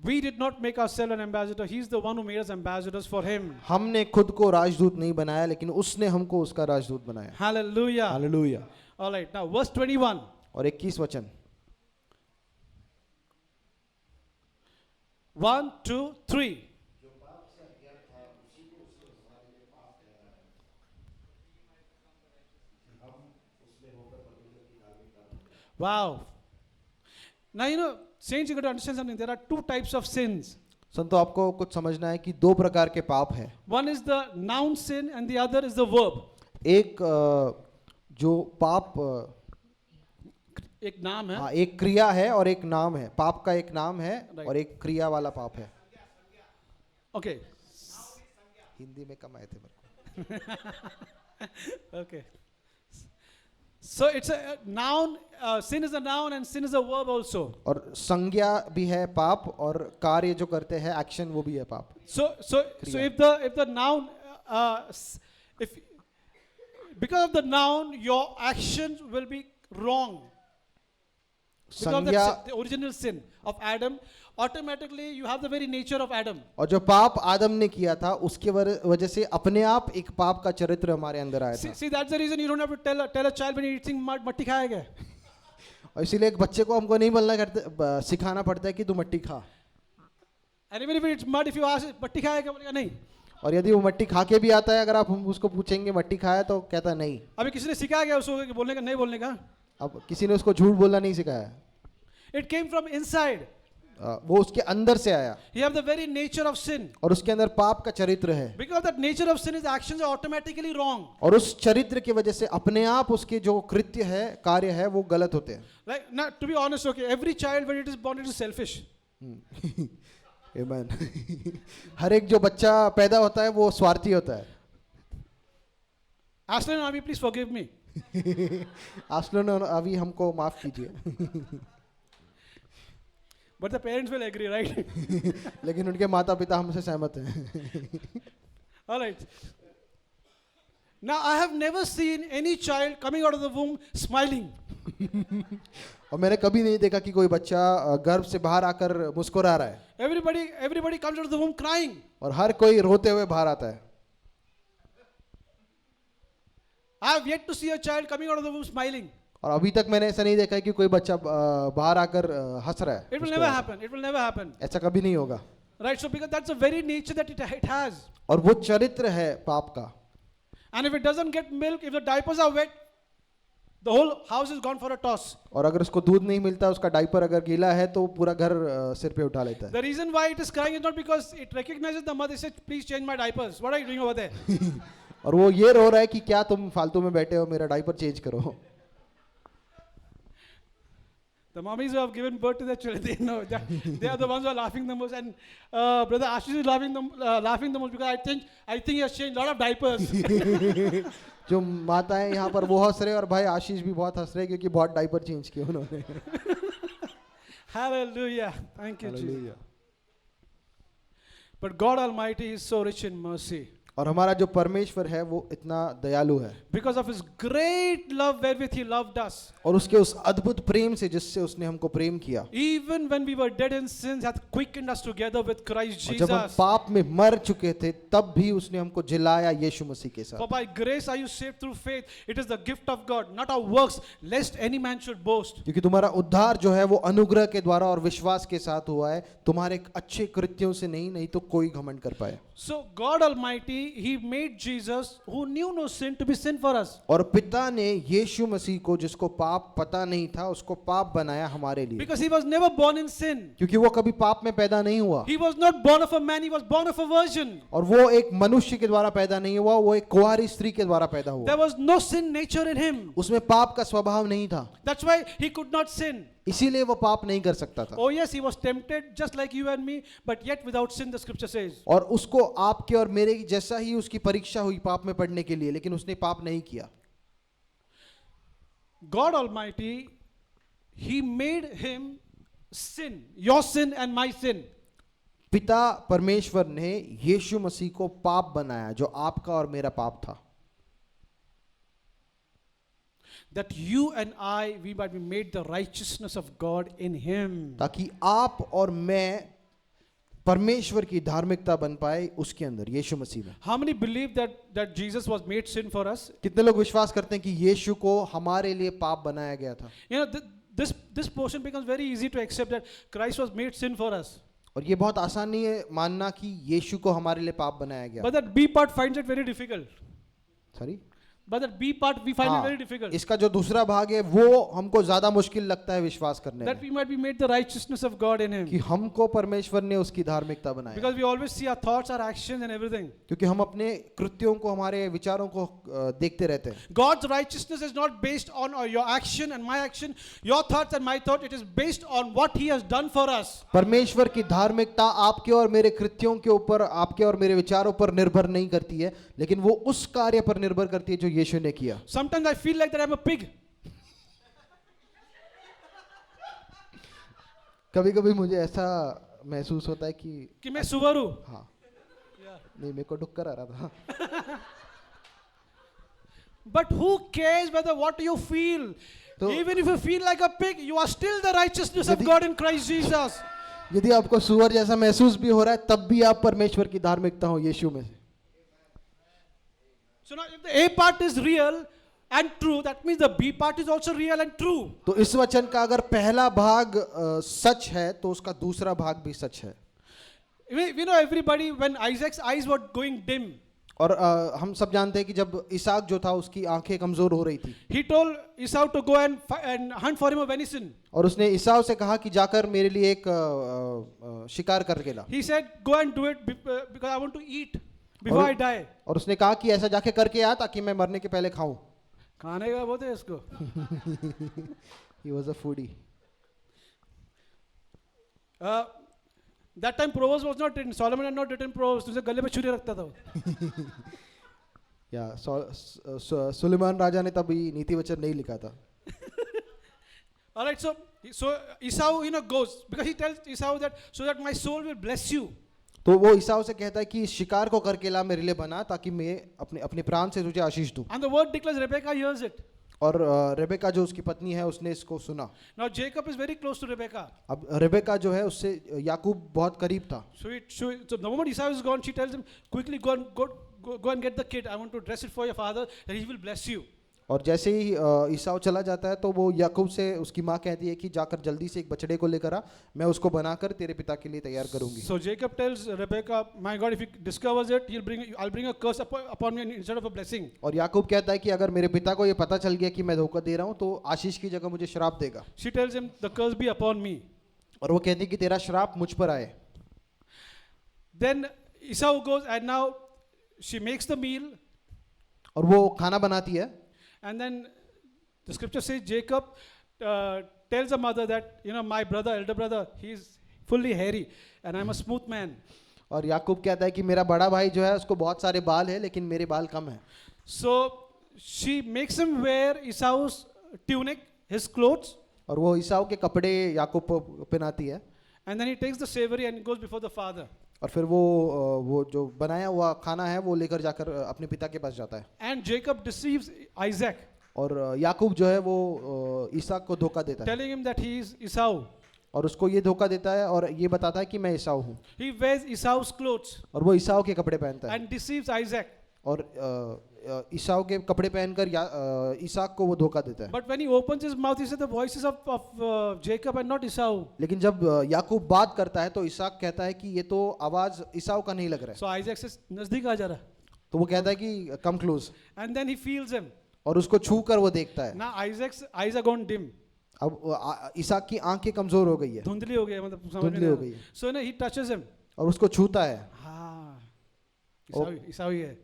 We did not make ourselves an ambassador. He's the one who made us ambassadors for him. हमने खुद को राजदूत नहीं बनाया लेकिन उसने हमको उसका राजदूत बनाया। Hallelujah. Hallelujah. All right. Now, verse 21. और 21 वचन। 1, 2, 3. Wow. Now, saints, you got to understand something. There are two types of sins. संतो आपको कुछ समझना है कि दो प्रकार के पाप हैं। One is the noun sin and the other is the verb. एक जो पाप एक नाम है। हाँ, एक क्रिया है और एक नाम है। पाप का एक नाम है Right. और एक क्रिया वाला पाप है। Okay. हिंदी में कम आए थे मेरे को। Okay. So it's a noun. Sin is a noun and sin is a verb also. और संज्ञा भी है पाप और कार्य जो करते हैं एक्शन वो भी है पाप। So if the noun if because of the noun your actions will be wrong. Because of संज्ञा the original sin of Adam, automatically you have the very nature of Adam. और जो पाप आदम ने किया था उसके वजह से अपने आप एक पाप का चरित्र हमारे अंदर आया था। See, that's the reason you don't have to tell a child when he eats mud, मट्टी खाएगा। और इसीलिए एक बच्चे को हमको नहीं बोलना करते, सिखाना पड़ता है कि तू मट्टी खा। And even if it's mud, if you ask मट्टी खाएगा बोलेगा नहीं। और यदि वो मट्टी खा के भी आता है, अगर आप उसको पूछेंगे मट्टी खाया तो कहता नहीं। अभी किसी ने सिखाया क्या उसको बोलने का, नहीं बोलने का? अब किसी ने उसको झूठ बोलना नहीं सिखाया। It came from inside. वो उसके अंदर से आया। You have the very nature of sin. और उसके अंदर पाप का चरित्र है। Because that nature of sin, his actions are automatically wrong. और उस चरित्र की वजह से अपने आप उसके जो कृत्य है, कार्य है, वो गलत होते हैं। Like, now, to be honest, okay, every child when it is born, it is selfish. Amen. हर एक जो बच्चा पैदा होता है वो स्वार्थी होता है। Aslan Ami, please forgive me. आस्लन अभी हमको माफ कीजिए। But the parents will agree, right? लेकिन उनके माता पिता हमसे सहमत हैं। All right. Now, I have never seen any child coming out of the womb smiling. और मैंने कभी नहीं देखा कि कोई बच्चा गर्भ से बाहर आकर मुस्कुरा रहा है। Everybody comes out of the womb crying. और हर कोई रोते हुए बाहर आता है। I have yet to see a child coming out of the womb smiling. और अभी तक मैंने ऐसा नहीं देखा है कि कोई बच्चा बाहर आकर हंस रहा है। It will never happen. It will never happen. ऐसा कभी नहीं होगा। Right? So because that's the very nature that it has. और वो चरित्र है पाप का। And if it doesn't get milk, if the diapers are wet, the whole house is gone for a toss. और अगर उसको दूध नहीं मिलता, उसका डायपर अगर गीला है तो पूरा घर सिर पे उठा लेता है। The reason why it is crying is not because it recognizes the mother. It says, "Please change my diapers." What are you doing over there? और वो ये रो रहा है कि क्या तुम फालतू में बैठे हो, मेरा डायपर चेंज करो। The mummies who have given birth to their children, they know that they are the ones who are laughing the most. And brother Ashish is laughing the most because I think he has changed a lot of diapers. जो माताएं यहाँ पर वो हंस रहे और भाई आशीष भी बहुत हंस रहे क्योंकि बहुत डायपर चेंज किए उन्होंने। Hallelujah! Thank you, Jesus. But God Almighty is so rich in mercy. और हमारा जो परमेश्वर है वो इतना दयालु है, because of his great love wherewith he loved us. और उसके उस अद्भुत प्रेम से जिससे उसने हमको प्रेम किया, Even when we were dead in sins, hath quickened us together with Christ और जब हम Jesus. पाप में मर चुके थे तब भी उसने हमको जिलाया यीशु मसीह के For साथ। by grace are you saved through faith. It is the gift of God, not our works, lest any man should boast. क्योंकि तुम्हारा उद्धार जो है वो अनुग्रह के द्वारा और विश्वास के साथ हुआ है, तुम्हारे अच्छे कृत्यों से नहीं, नहीं तो कोई घमंड कर पाए। So God Almighty, he made Jesus, who knew no sin, to be sin for us. और पिता ने यीशु मसीह को, जिसको पाप पता नहीं था, उसको पाप बनाया हमारे लिए, Because he was never born in sin. क्योंकि वो कभी पाप में पैदा नहीं हुआ, He was not born of a man, he was born of a virgin. और वो एक मनुष्य के द्वारा पैदा नहीं हुआ, वो एक कुंवारी स्त्री के द्वारा पैदा हुआ। There was no sin nature in him. उसमें पाप का स्वभाव नहीं था, That's why he could not sin. इसीलिए वो पाप नहीं कर सकता था। Oh yes, he was tempted just like you and me, but yet without sin, the scripture says. और उसको आपके और मेरे जैसा ही उसकी परीक्षा हुई पाप में पड़ने के लिए, लेकिन उसने पाप नहीं किया। God Almighty, he made him sin, your sin and my sin. पिता परमेश्वर ने यीशु मसीह को पाप बनाया, जो आपका और मेरा पाप था, That you and I, we might be made the righteousness of God in him. ताकि आप और मैं परमेश्वर की धार्मिकता बन पाए उसके अंदर, यीशु मसीह में। How many believe that Jesus was made sin for us? कितने लोग विश्वास करते हैं कि यीशु को हमारे लिए पाप बनाया गया था? You know, this portion becomes very easy to accept, that Christ was made sin for us. और ये बहुत आसान नहीं है मानना कि यीशु को हमारे लिए पाप बनाया गया। But that B part finds it very difficult. Sorry, But that B part we find it very difficult. इसका जो दूसरा भाग है वो हमको ज्यादा मुश्किल लगता है विश्वास करने That में, we might be made the righteousness of God in कि him. हमको परमेश्वर ने उसकी धार्मिकता बनाया। Because we always see our thoughts, our actions and everything. क्योंकि हम अपने कृत्यों को, हमारे विचारों को देखते रहते हैं। God's righteousness is not based on your action and my action, your thoughts and my thought. It is based on what he has done for us. परमेश्वर की धार्मिकता आपके और मेरे कृत्यों के ऊपर, आपके और मेरे विचारों पर निर्भर नहीं करती है, लेकिन वो उस कार्य पर निर्भर करती है जो यीशु ने किया। Sometimes I feel like that I'm a pig. कभी कभी मुझे ऐसा महसूस होता है कि मैं सुअर हूं। हाँ, नहीं, मेरे को डुक्कर आ रहा था। But who cares whether what you feel? तो- Even if you feel like a pig, you are still the righteousness of यदि- God in Christ Jesus. यदि आपको सुअर जैसा महसूस भी हो रहा है, तब भी आप परमेश्वर की धार्मिकता हो यीशु में से। So now if the A part is real and true, that means the B part is also real and true. तो इस वचन का अगर पहला भाग सच है तो उसका दूसरा भाग भी सच है। We know everybody, when Isaac's eyes were going dim, और हम सब जानते हैं कि जब इसहाक जो था उसकी आंखें कमजोर हो रही थी, he told Esau to go and hunt for him a venison. और उसने ईसाव से कहा कि जाकर मेरे लिए एक शिकार करके ला। He said, go and do it because I want to eat before I die. और उसने कहा कि ऐसा जाके करके आ ताकि मैं मरने के पहले खाऊं। खाने का बोलते हैं इसको। He was a foodie. That time Proverbs was not written. Solomon had not written Proverbs. तुझे गले पे छुरी रखता था वो। या सुलेमान राजा ने तभी नीति वचन नहीं लिखा था। All right, so Esau, goes because he tells Esau that so that my soul will bless you. तो वो ईसाव से कहता है कि इस शिकार को करके ला मेरे लिए बना ताकि मैं अपने अपने प्राण से तुझे आशीष दूं। And the word declares Rebecca hears it. और रेबेका जो उसकी पत्नी है उसने इसको सुना। Now Jacob is very close to Rebecca. अब रेबेका जो है उससे याकूब बहुत करीब था। So the moment Esau is gone, she tells him, quickly go and get the kid. I want to dress it for your father, that he will bless you. और जैसे ही ईसाव चला जाता है तो वो याकूब से उसकी माँ कहती है कि जाकर जल्दी से एक बछड़े को लेकर आ, मैं उसको बनाकर तेरे पिता के लिए तैयार करूंगी। So Jacob tells Rebecca, my God, if he discovers it, I'll bring a curse upon me instead of a blessing. और याकूब कहता है कि अगर मेरे पिता को ये पता चल गया कि मैं धोखा दे रहा हूँ तो आशीष की जगह मुझे श्राप देगा। She tells him, the curse be upon me. और वो कहती है कि तेरा श्राप मुझ पर आए। Then Esau goes and now she makes the meal. और वो खाना बनाती है। And then the scripture says Jacob tells the mother that, my brother, elder brother, he's fully hairy and I'm a smooth man. और याकूब कहता है कि मेरा बड़ा भाई जो है उसको बहुत सारे बाल है लेकिन मेरे बाल कम है। So she makes him wear Esau's tunic, his clothes. और वो ईसाव के कपड़े याकूब को पहनाती है। And then he takes the savory and goes before the father. और फिर वो जो बनाया हुआ खाना है वो लेकर जाकर अपने पिता के पास जाता है। And Jacob deceives Isaac, और याकूब जो है वो ईसाक को धोखा देता है telling him that he is Esau. और उसको ये धोखा देता है और ये बताता है कि मैं ईसाऊ हूँ, He wears Esau's clothes और वो ईसाऊ के कपड़े पहनता है and deceives Isaac. और ईसाऊ के कपड़े पहनकर ईसाक को वो धोखा देता है। But when he opens his mouth, he said the voices of Jacob and not Esau. लेकिन जब याकूब बात करता है तो ईसाक कहता है कि ये तो आवाज ईसाऊ का नहीं लग रहा है। So Isaac says, नजदीक आ जा रहा. तो वो कहता है कि come close, And then he feels him. और उसको छू कर वो देखता है। Now Isaac's eyes are gone dim. अब ईसाक की आंखें कमजोर हो गई है, धुंधली हो गई, मतलब समझ में धुंधली नहीं हो आ गई रहा. है। So he touches him. और उसको छूता है, हाँ, ओ- Esau ही है.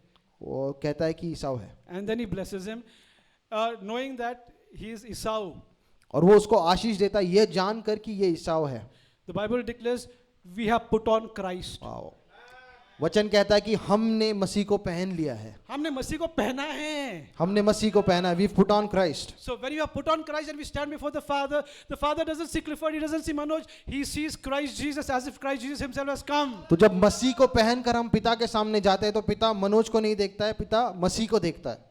वो कहता है कि ईसाऊ है, And then he blesses him, knowing that he is Esau. और वो उसको आशीष देता है ये जानकर कि ये ईसाऊ है। The Bible declares we have put on Christ. Wow. वचन कहता है कि हमने मसीह को पहन लिया है, हमने मसीह को पहना है. हमने मसीह को पहना है। We've put on Christ. So when you have put on Christ and we stand before the Father doesn't see Clifford, he doesn't see Manoj, he sees Christ Jesus as if Christ Jesus himself has come. तो जब मसीह को पहनकर हम पिता के सामने जाते हैं तो पिता मनोज को नहीं देखता है, पिता मसीह को देखता है।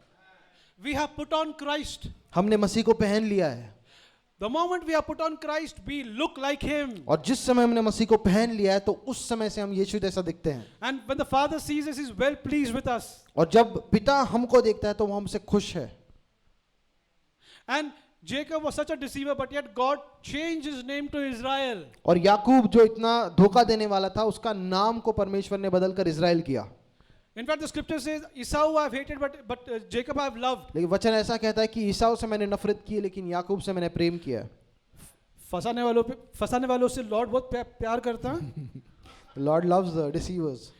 We have put on Christ. हमने मसीह को पहन लिया है, The moment we have put on Christ, we look like him. और जिस समय हमने मसीह को पहन लिया है तो उस समय से हम यीशु जैसा दिखते हैं। And when the Father sees us, he's well pleased with us. और जब पिता हमको देखता है तो वो हमसे खुश है। And Jacob was such a deceiver, but yet God changed his name to Israel. और याकूब जो इतना धोखा देने वाला था उसका नाम को परमेश्वर ने बदलकर इजराइल किया। In fact, the scripture says, Esau I have hated, but Jacob I have loved. लेकिन वचन ऐसा कहता है कि ईसाऊ से मैंने नफरत की लेकिन याकूब से मैंने प्रेम किया। फंसाने वालों से लॉर्ड बहुत प्यार करता है. Lord loves the डिसीवर्स।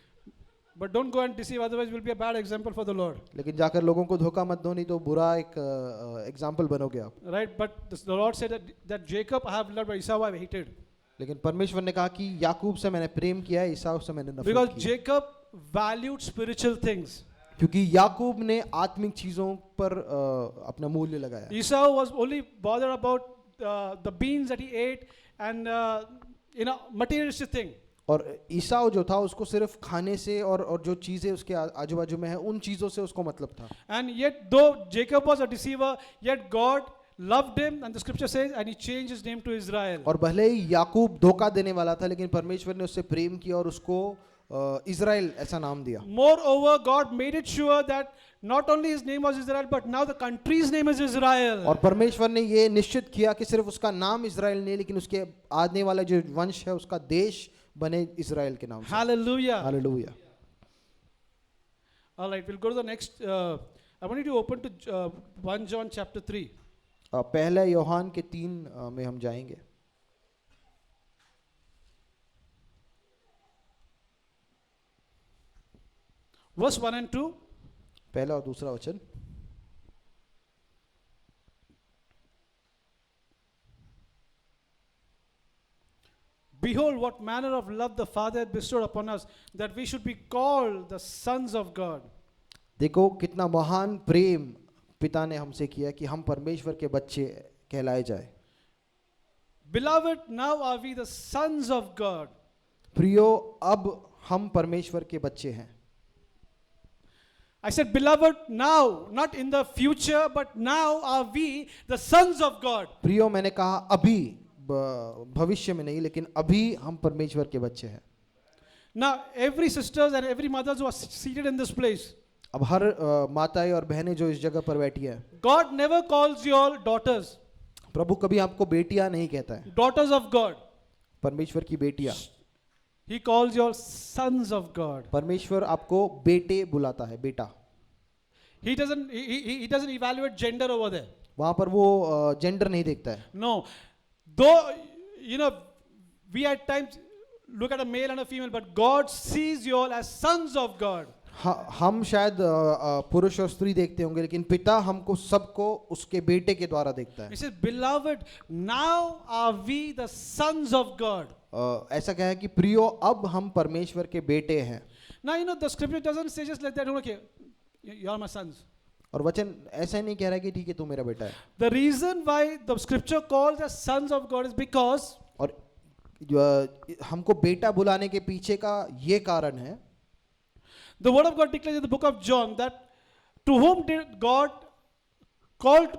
But don't go and deceive, otherwise will be a bad example for the Lord. लेकिन जाकर लोगों को धोखा मत दो, नहीं तो बुरा एक एग्जाम्पल बनोगे आप। Right? But the Lord said that Jacob I have loved, but Esau I have hated. लेकिन परमेश्वर ने कहा कि याकूब से मैंने प्रेम किया है, ईसाऊ से मैंने नफरत Because की। Jacob valued spiritual things. क्योंकि याकूब ने आत्मिक चीजों पर अपना मूल्य लगाया। Esau was only bothered about the beans that he ate and materialistic thing. और ईसाऊ जो था उसको सिर्फ खाने से और जो चीजें उसके आजू बाजू में है उन चीजों से उसको मतलब था। And yet though Jacob was a deceiver, yet God loved him, and the scripture says, and he changed his name to Israel. और भले ही याकूब धोखा देने वाला था लेकिन परमेश्वर ने उससे प्रेम किया और उसको इजराइल ऐसा नाम दिया। Moreover, God made it sure that not only his name was Israel, but now the country's name is Israel. और परमेश्वर ने ये निश्चित किया कि सिर्फ उसका नाम इजराइल नहीं लेकिन उसके आने वाला जो वंश है उसका देश बने इजराइल के नाम से। Hallelujah. Hallelujah. All right, we'll go to the next. I want you to open to 1 John chapter 3. पहला योहान के 3 में हम जाएंगे। Verse 1 and 2. पहला और दूसरा वचन। Behold, what manner of love the Father hath bestowed upon us, that we should be called the sons of God. देखो कितना महान प्रेम पिता ने हमसे किया कि हम परमेश्वर के बच्चे कहलाए जाए। Beloved, now are we the sons of God. प्रियो अब हम परमेश्वर के बच्चे हैं। I said, beloved, now, not in the future, but now are we the sons of God. प्रियो मैंने कहा अभी, भविष्य में नहीं लेकिन अभी हम परमेश्वर के बच्चे हैं। Now, every sisters and every mothers who are seated in this place, अब हर माताएं और बहनें जो इस जगह पर बैठी हैं, God never calls you all daughters, प्रभु कभी आपको बेटियां नहीं कहता है, daughters of God. परमेश्वर की बेटियां। He calls you all sons of God. परमेश्वर आपको बेटे बुलाता है, बेटा। He doesn't evaluate gender over there. वहां पर वो जेंडर नहीं देखता है। No. Though, we at times look at a male and a female, but God sees you all as sons of God. हम शायद पुरुष और स्त्री देखते होंगे लेकिन पिता हमको सबको उसके बेटे के द्वारा देखता है। He says, beloved, now are we the sons of God. ऐसा क्या है कि प्रियो अब हम परमेश्वर के बेटे हैं। Now, the scripture doesn't say just like that, okay, you are my sons. और वचन ऐसा नहीं कह रहा है कि ठीक है तू मेरा बेटा है। The reason why the scripture calls us sons of God is because और हमको बेटा बुलाने के पीछे का ये कारण है। The word of God declares in the book of John that to whom did God called,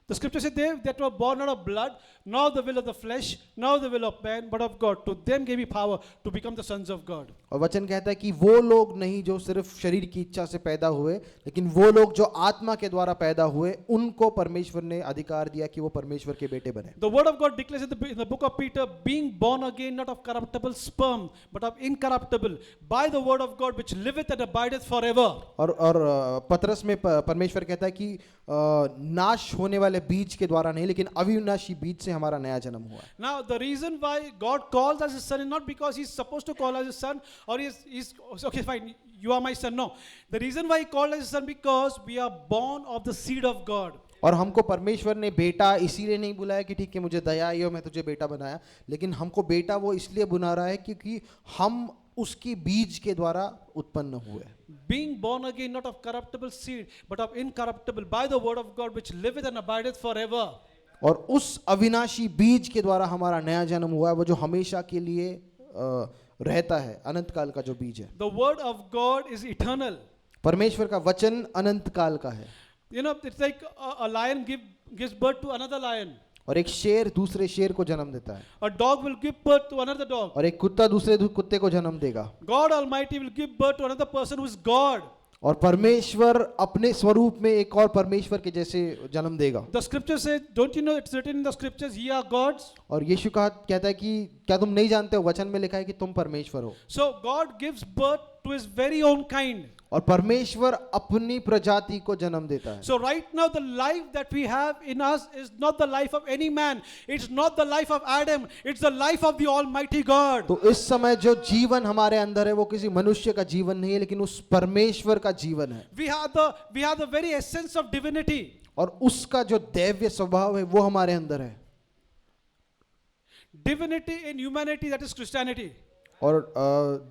the scripture said they that were born out of blood, not the will of the flesh, not the will of man, but of God. To them gave he power to become the sons of God. और वचन कहता है कि वो लोग नहीं जो सिर्फ शरीर की इच्छा से पैदा हुए, लेकिन वो लोग जो आत्मा के द्वारा पैदा हुए, उनको परमेश्वर ने अधिकार दिया कि वो परमेश्वर के बेटे बने। The word of God declares in the book of Peter, being born again not of corruptible sperm, but of incorruptible, by the word of God which liveth and abideth forever. और पतरस में परमेश्वर कहता है कि नाश होने वाले बीज के द्वारा नहीं, लेकिन अविनाशी बीज से हमारा नया जन्म हुआ है। Now the reason why God calls us his son is not because he's supposed to call us his son or he's okay fine, you are my son. No, the reason why he called us his son because we are born of the seed of God. और हमको परमेश्वर ने बेटा इसीलिए नहीं बुलाया कि ठीक है मुझे दया आई और मैं तुझे बेटा बनाया, लेकिन हमको बेटा वो इसलिए बुला रहा है क्योंकि हम उसकी बीज के द्वारा उत्पन्न हुए। Being born again not of corruptible seed but of incorruptible, by the word of God which liveth and abideth forever. और उस अविनाशी बीज के द्वारा हमारा नया जन्म हुआ है, वो जो हमेशा के लिए रहता है, अनंत काल का जो बीज है। The word of God is eternal. परमेश्वर का वचन अनंत काल का है। You know, it's like a lion gives birth to another lion. और एक शेर दूसरे शेर को जन्म देता है। A dog will give birth to another dog. और एक कुत्ता दूसरे कुत्ते को जन्म देगा। God Almighty will give birth to another person who is God. और परमेश्वर अपने स्वरूप में एक और परमेश्वर के जैसे जन्म देगा। The scripture says, don't you know it's written in the scriptures, ye are gods. और यीशु कहता है कि क्या तुम नहीं जानते हो, वचन में लिखा है कि तुम परमेश्वर हो। So God gives birth to his very own kind. और परमेश्वर अपनी प्रजाति को जन्म देता है। So right now the life that we have in us is not the life of any man. It's not the life of Adam. It's the life of the Almighty God. तो इस समय जो जीवन हमारे अंदर है वो किसी मनुष्य का जीवन नहीं है, लेकिन उस परमेश्वर का जीवन है। We have the very essence of divinity. और उसका जो दैव्य स्वभाव है वो हमारे अंदर है। Divinity in humanity, that is Christianity. और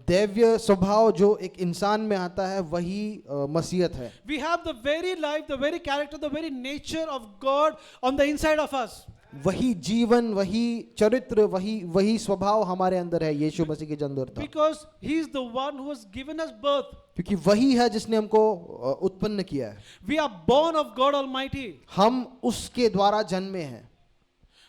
दैव्य स्वभाव जो एक इंसान में आता है वही मसीहत है। We have the very life, the very character, the very nature of God on the inside of us. वही जीवन, वही चरित्र, वही स्वभाव हमारे अंदर है यीशु मसीह के जन्म द्वारा। Because he is the one who has given us birth. क्योंकि वही है जिसने हमको उत्पन्न किया है। We are born of God Almighty. हम उसके द्वारा जन्मे हैं।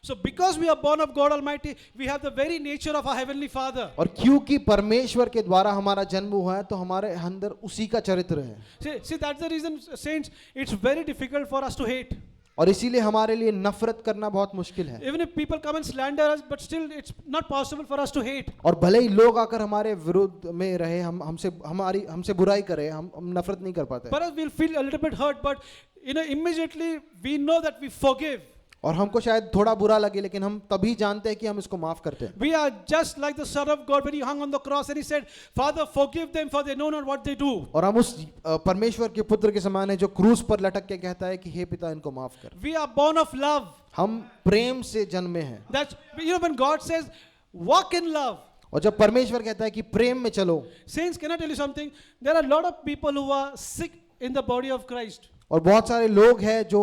So because we are born of God Almighty, we have the very nature of our Heavenly Father. और क्योंकि परमेश्वर के द्वारा हमारा जन्म हुआ है तो हमारे अंदर उसी का चरित्र है। See, that's the reason, saints, it's very difficult for us to hate. और इसीलिए हमारे लिए नफरत करना बहुत मुश्किल है। Even if people come and slander us, but still it's not possible for us to hate. और भले ही लोग आकर हमारे विरुद्ध में रहे, हमसे बुराई करे, हम नफरत नहीं कर पाते। For us, we'll feel a little bit hurt, but immediately we know that we forgive. और हमको शायद थोड़ा बुरा लगे, लेकिन हम तभी जानते हैं कि हम इसको माफ करते हैं। We are just like the Son of God when he hung on the cross and he said, Father, forgive them for they know not what they do. और हम उस परमेश्वर के पुत्र के समान है जो क्रूस पर लटक के कहता है कि हे पिता इनको माफ कर। We are born of love. हम प्रेम से जन्मे हैं। That's when God says, walk in love. और जब परमेश्वर कहता है कि प्रेम में चलो। Saints, can I tell you something? There are a lot of people who are sick in the body of Christ. और बहुत सारे लोग हैं जो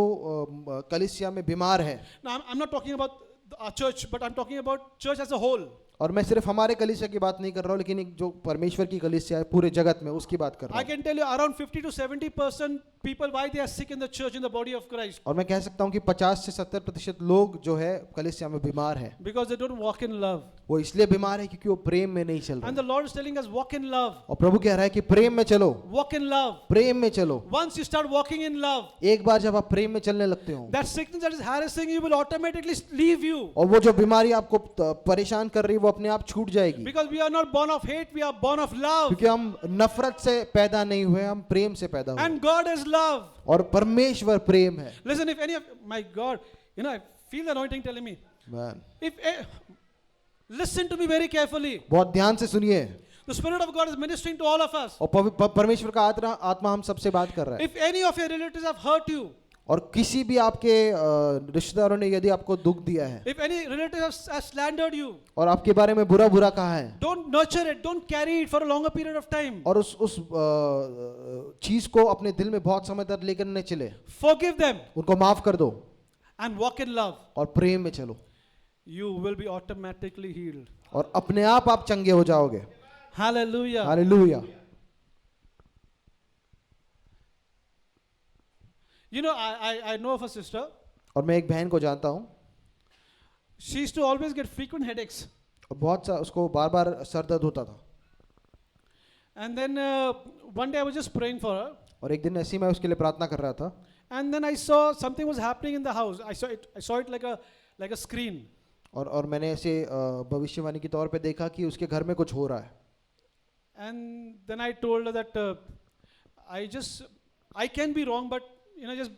कलीसिया में बीमार हैं। Now, I'm not talking about our church, but I'm talking about church as a whole. और मैं सिर्फ हमारे कलीसिया की बात नहीं कर रहा हूँ, लेकिन एक जो परमेश्वर की कलीसिया है पूरे जगत में उसकी बात कर रहा I हूँ। can tell you around 50 to 70% people why they are sick in the church, in the body of Christ. और मैं कह सकता हूँ कि 50 से 70% लोग जो है कलीसिया में बीमार हैं। Because they don't walk in love. वो इसलिए बीमार है क्योंकि वो प्रेम में नहीं चल And रहे। the Lord is telling us, walk in love. और प्रभु कह रहा है कि प्रेम में चलो, Walk in love. प्रेम में चलो। Once you start walking in love, एक बार जब आप प्रेम में चलने लगते हो, that sickness that is harassing you will automatically leave you. और वो जो बीमारी आपको परेशान कर रही है वो अपने आप छूट जाएगी। Because we are not born of hate, we are born of love. क्योंकि हम नफरत से पैदा नहीं हुए, हम प्रेम से पैदा हुए। And God is love. और परमेश्वर प्रेम है। Listen, if any of my God, I feel the anointing telling me. If listen to me very carefully. बहुत ध्यान से सुनिए। The Spirit of God is ministering to all of us. और परमेश्वर का आत्मा हम सबसे बात कर रहा है। If any of your relatives have hurt you, और किसी भी आपके रिश्तेदारों ने यदि आपको दुख दिया है, if any relative has slandered you, और आपके बारे में बुरा कहा है, don't nurture it, don't carry it for a longer period of time. और उस चीज को अपने दिल में बहुत समय तक लेकर न चले। Forgive them उनको माफ कर दो and walk in love. और प्रेम में चलो। you will be automatically healed. और अपने आप चंगे हो जाओगे। Hallelujah. Hallelujah. You know, I know of a sister. और मैं एक बहन को जानता हूँ, She used to always get frequent headaches. और बहुत सा उसको बार बार सर दर्द होता था। And then one day I was just praying for her. और एक दिन ऐसे ही मैं उसके लिए प्रार्थना कर रहा था, And then I saw something was happening in the house. I saw it like a screen. और मैंने ऐसे भविष्यवाणी के तौर पे देखा कि उसके घर में कुछ हो रहा है। And then I told her that I can be wrong, but just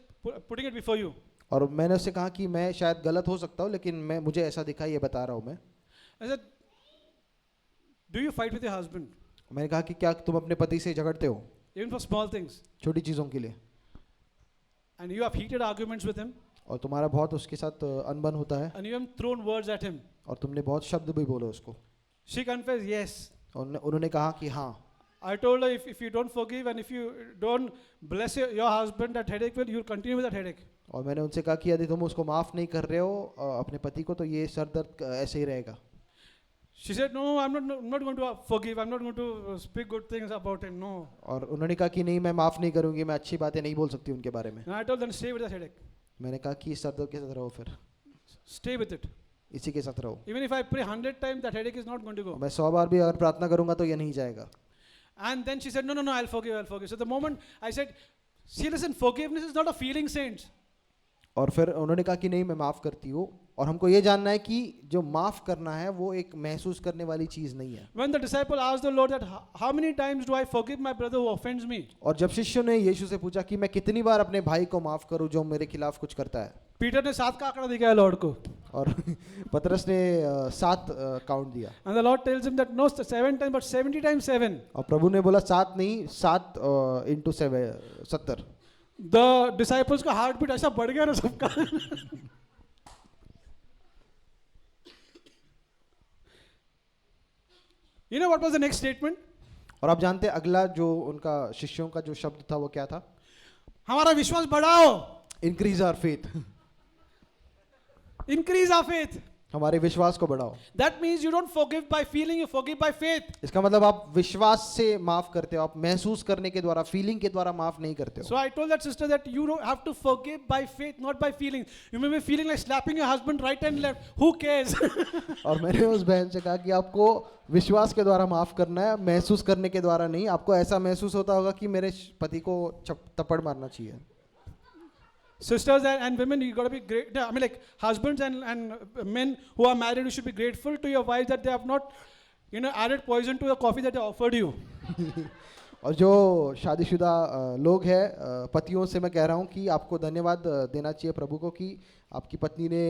putting it before you. और मैंने उससे कहा कि मैं शायद गलत हो सकता हूँ, लेकिन मुझे ऐसा दिखा, ये बता रहा हूँ मैं। I said, do you fight with your husband? मैंने कहा कि क्या तुम अपने पति से झगड़ते हो, Even for small things. छोटी चीज़ों के लिए, And you have heated arguments with him. और तुम्हारा बहुत उसके साथ अनबन होता है, And you have thrown words at him. और तुमने बहुत शब्द भी बोले उसको। She confessed, yes. और उन्होंने कहा कि हाँ। I told her, if you don't forgive and if you don't bless your husband, that headache you'll continue with that headache. और मैंने उनसे कहा कि यदि तुम उसको माफ़ नहीं कर रहे हो अपने पति को, तो ये सर दर्द ऐसे ही रहेगा। She said, no, I'm not going to forgive. I'm not going to speak good things about him. No. और उन्होंने कहा कि नहीं, मैं माफ़ नहीं करूँगी, मैं अच्छी बातें नहीं बोल सकती उनके बारे में। And I told them, stay with that headache. मैंने कहा कि सर दर्द के साथ रहो, फिर Stay with it. इसी के साथ रहो। Even if I pray 100 times, that headache is not going to go. मैं 100 बार भी अगर प्रार्थना करूँगा तो ये नहीं जाएगा। And then she said, no, I'll forgive. So the moment I said, see, listen, forgiveness is not a feeling, saints. और फिर उन्होंने कहा कि नहीं, मैं माफ़ करती हूँ, और हमको ये जानना है कि जो माफ़ करना है वो एक महसूस करने वाली चीज़ नहीं है। When the disciple asked the Lord that, how many times do I forgive my brother who offends me? और जब शिष्यों ने यीशु से पूछा कि मैं कितनी बार अपने भाई को माफ़ करूँ जो मेरे खिलाफ कुछ करता है, Peter ने 7 का आंकड़ा दिखाया Lord को. और पतरस ने 7 काउंट दिया, And the Lord tells him that no 7 times, but 70 times 7. और प्रभु ने बोला 7 नहीं, 7 इंटू 70। The disciples का हार्ट बीट ऐसा बढ़ गया ना सबका. You know what was the next statement? और आप जानते हैं अगला जो उनका शिष्यों का जो शब्द था वो क्या था? हमारा विश्वास बढ़ाओ. Increase our faith. Increase our faith. हमारे विश्वास को बढ़ाओ। That means you don't forgive by feeling, you forgive by faith. इसका मतलब आप विश्वास से माफ करते हो, आप महसूस करने के द्वारा, फीलिंग के द्वारा माफ नहीं करते हो। So I told that sister that you don't have to forgive by faith, not by feeling. You may be feeling like slapping your husband right and left. Who cares? और मैंने उस बहन से कहा कि आपको विश्वास के द्वारा माफ करना है, महसूस करने के द्वारा नहीं। आपको ऐसा महसूस होता होगा कि मेरे पति को थप्पड़ मारना चाहिए। Sisters and women, you got to be great. I mean, like husbands and men who are married, you should be grateful to your wives that they have not, added poison to the coffee that they offered you. और जो शादीशुदा लोग हैं, पतियों से मैं कह रहा हूँ कि आपको धन्यवाद देना चाहिए प्रभु को कि आपकी पत्नी ने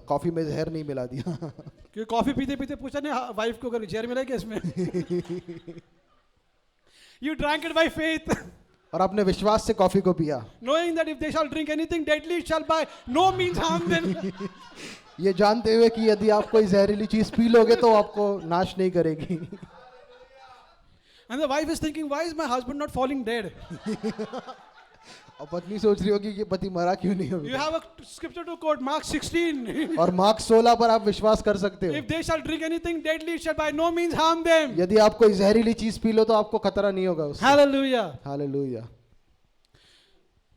कॉफ़ी में जहर नहीं मिला दिया। क्योंकि कॉफ़ी पीते पीते पूछा नहीं वाइफ को, अगर जहर मिला क्या इसमें? You drank it by faith. और आपने विश्वास से कॉफ़ी को पिया, knowing that if they shall drink anything deadly, it shall by no means harm them. ये जानते हुए कि यदि आप कोई जहरीली चीज़ पी लोगे तो आपको नाश नहीं करेगी। And the wife is thinking, why is my husband not falling dead? और पत्नी सोच रही होगी कि पति मरा क्यों नहीं होगा। You have a scripture to quote, Mark 16. और मार्क 16 पर आप विश्वास कर सकते हो। If they shall drink anything deadly, it shall by no means harm them. यदि आप कोई जहरीली चीज पी लो तो आपको खतरा नहीं होगा उससे। Hallelujah. Hallelujah.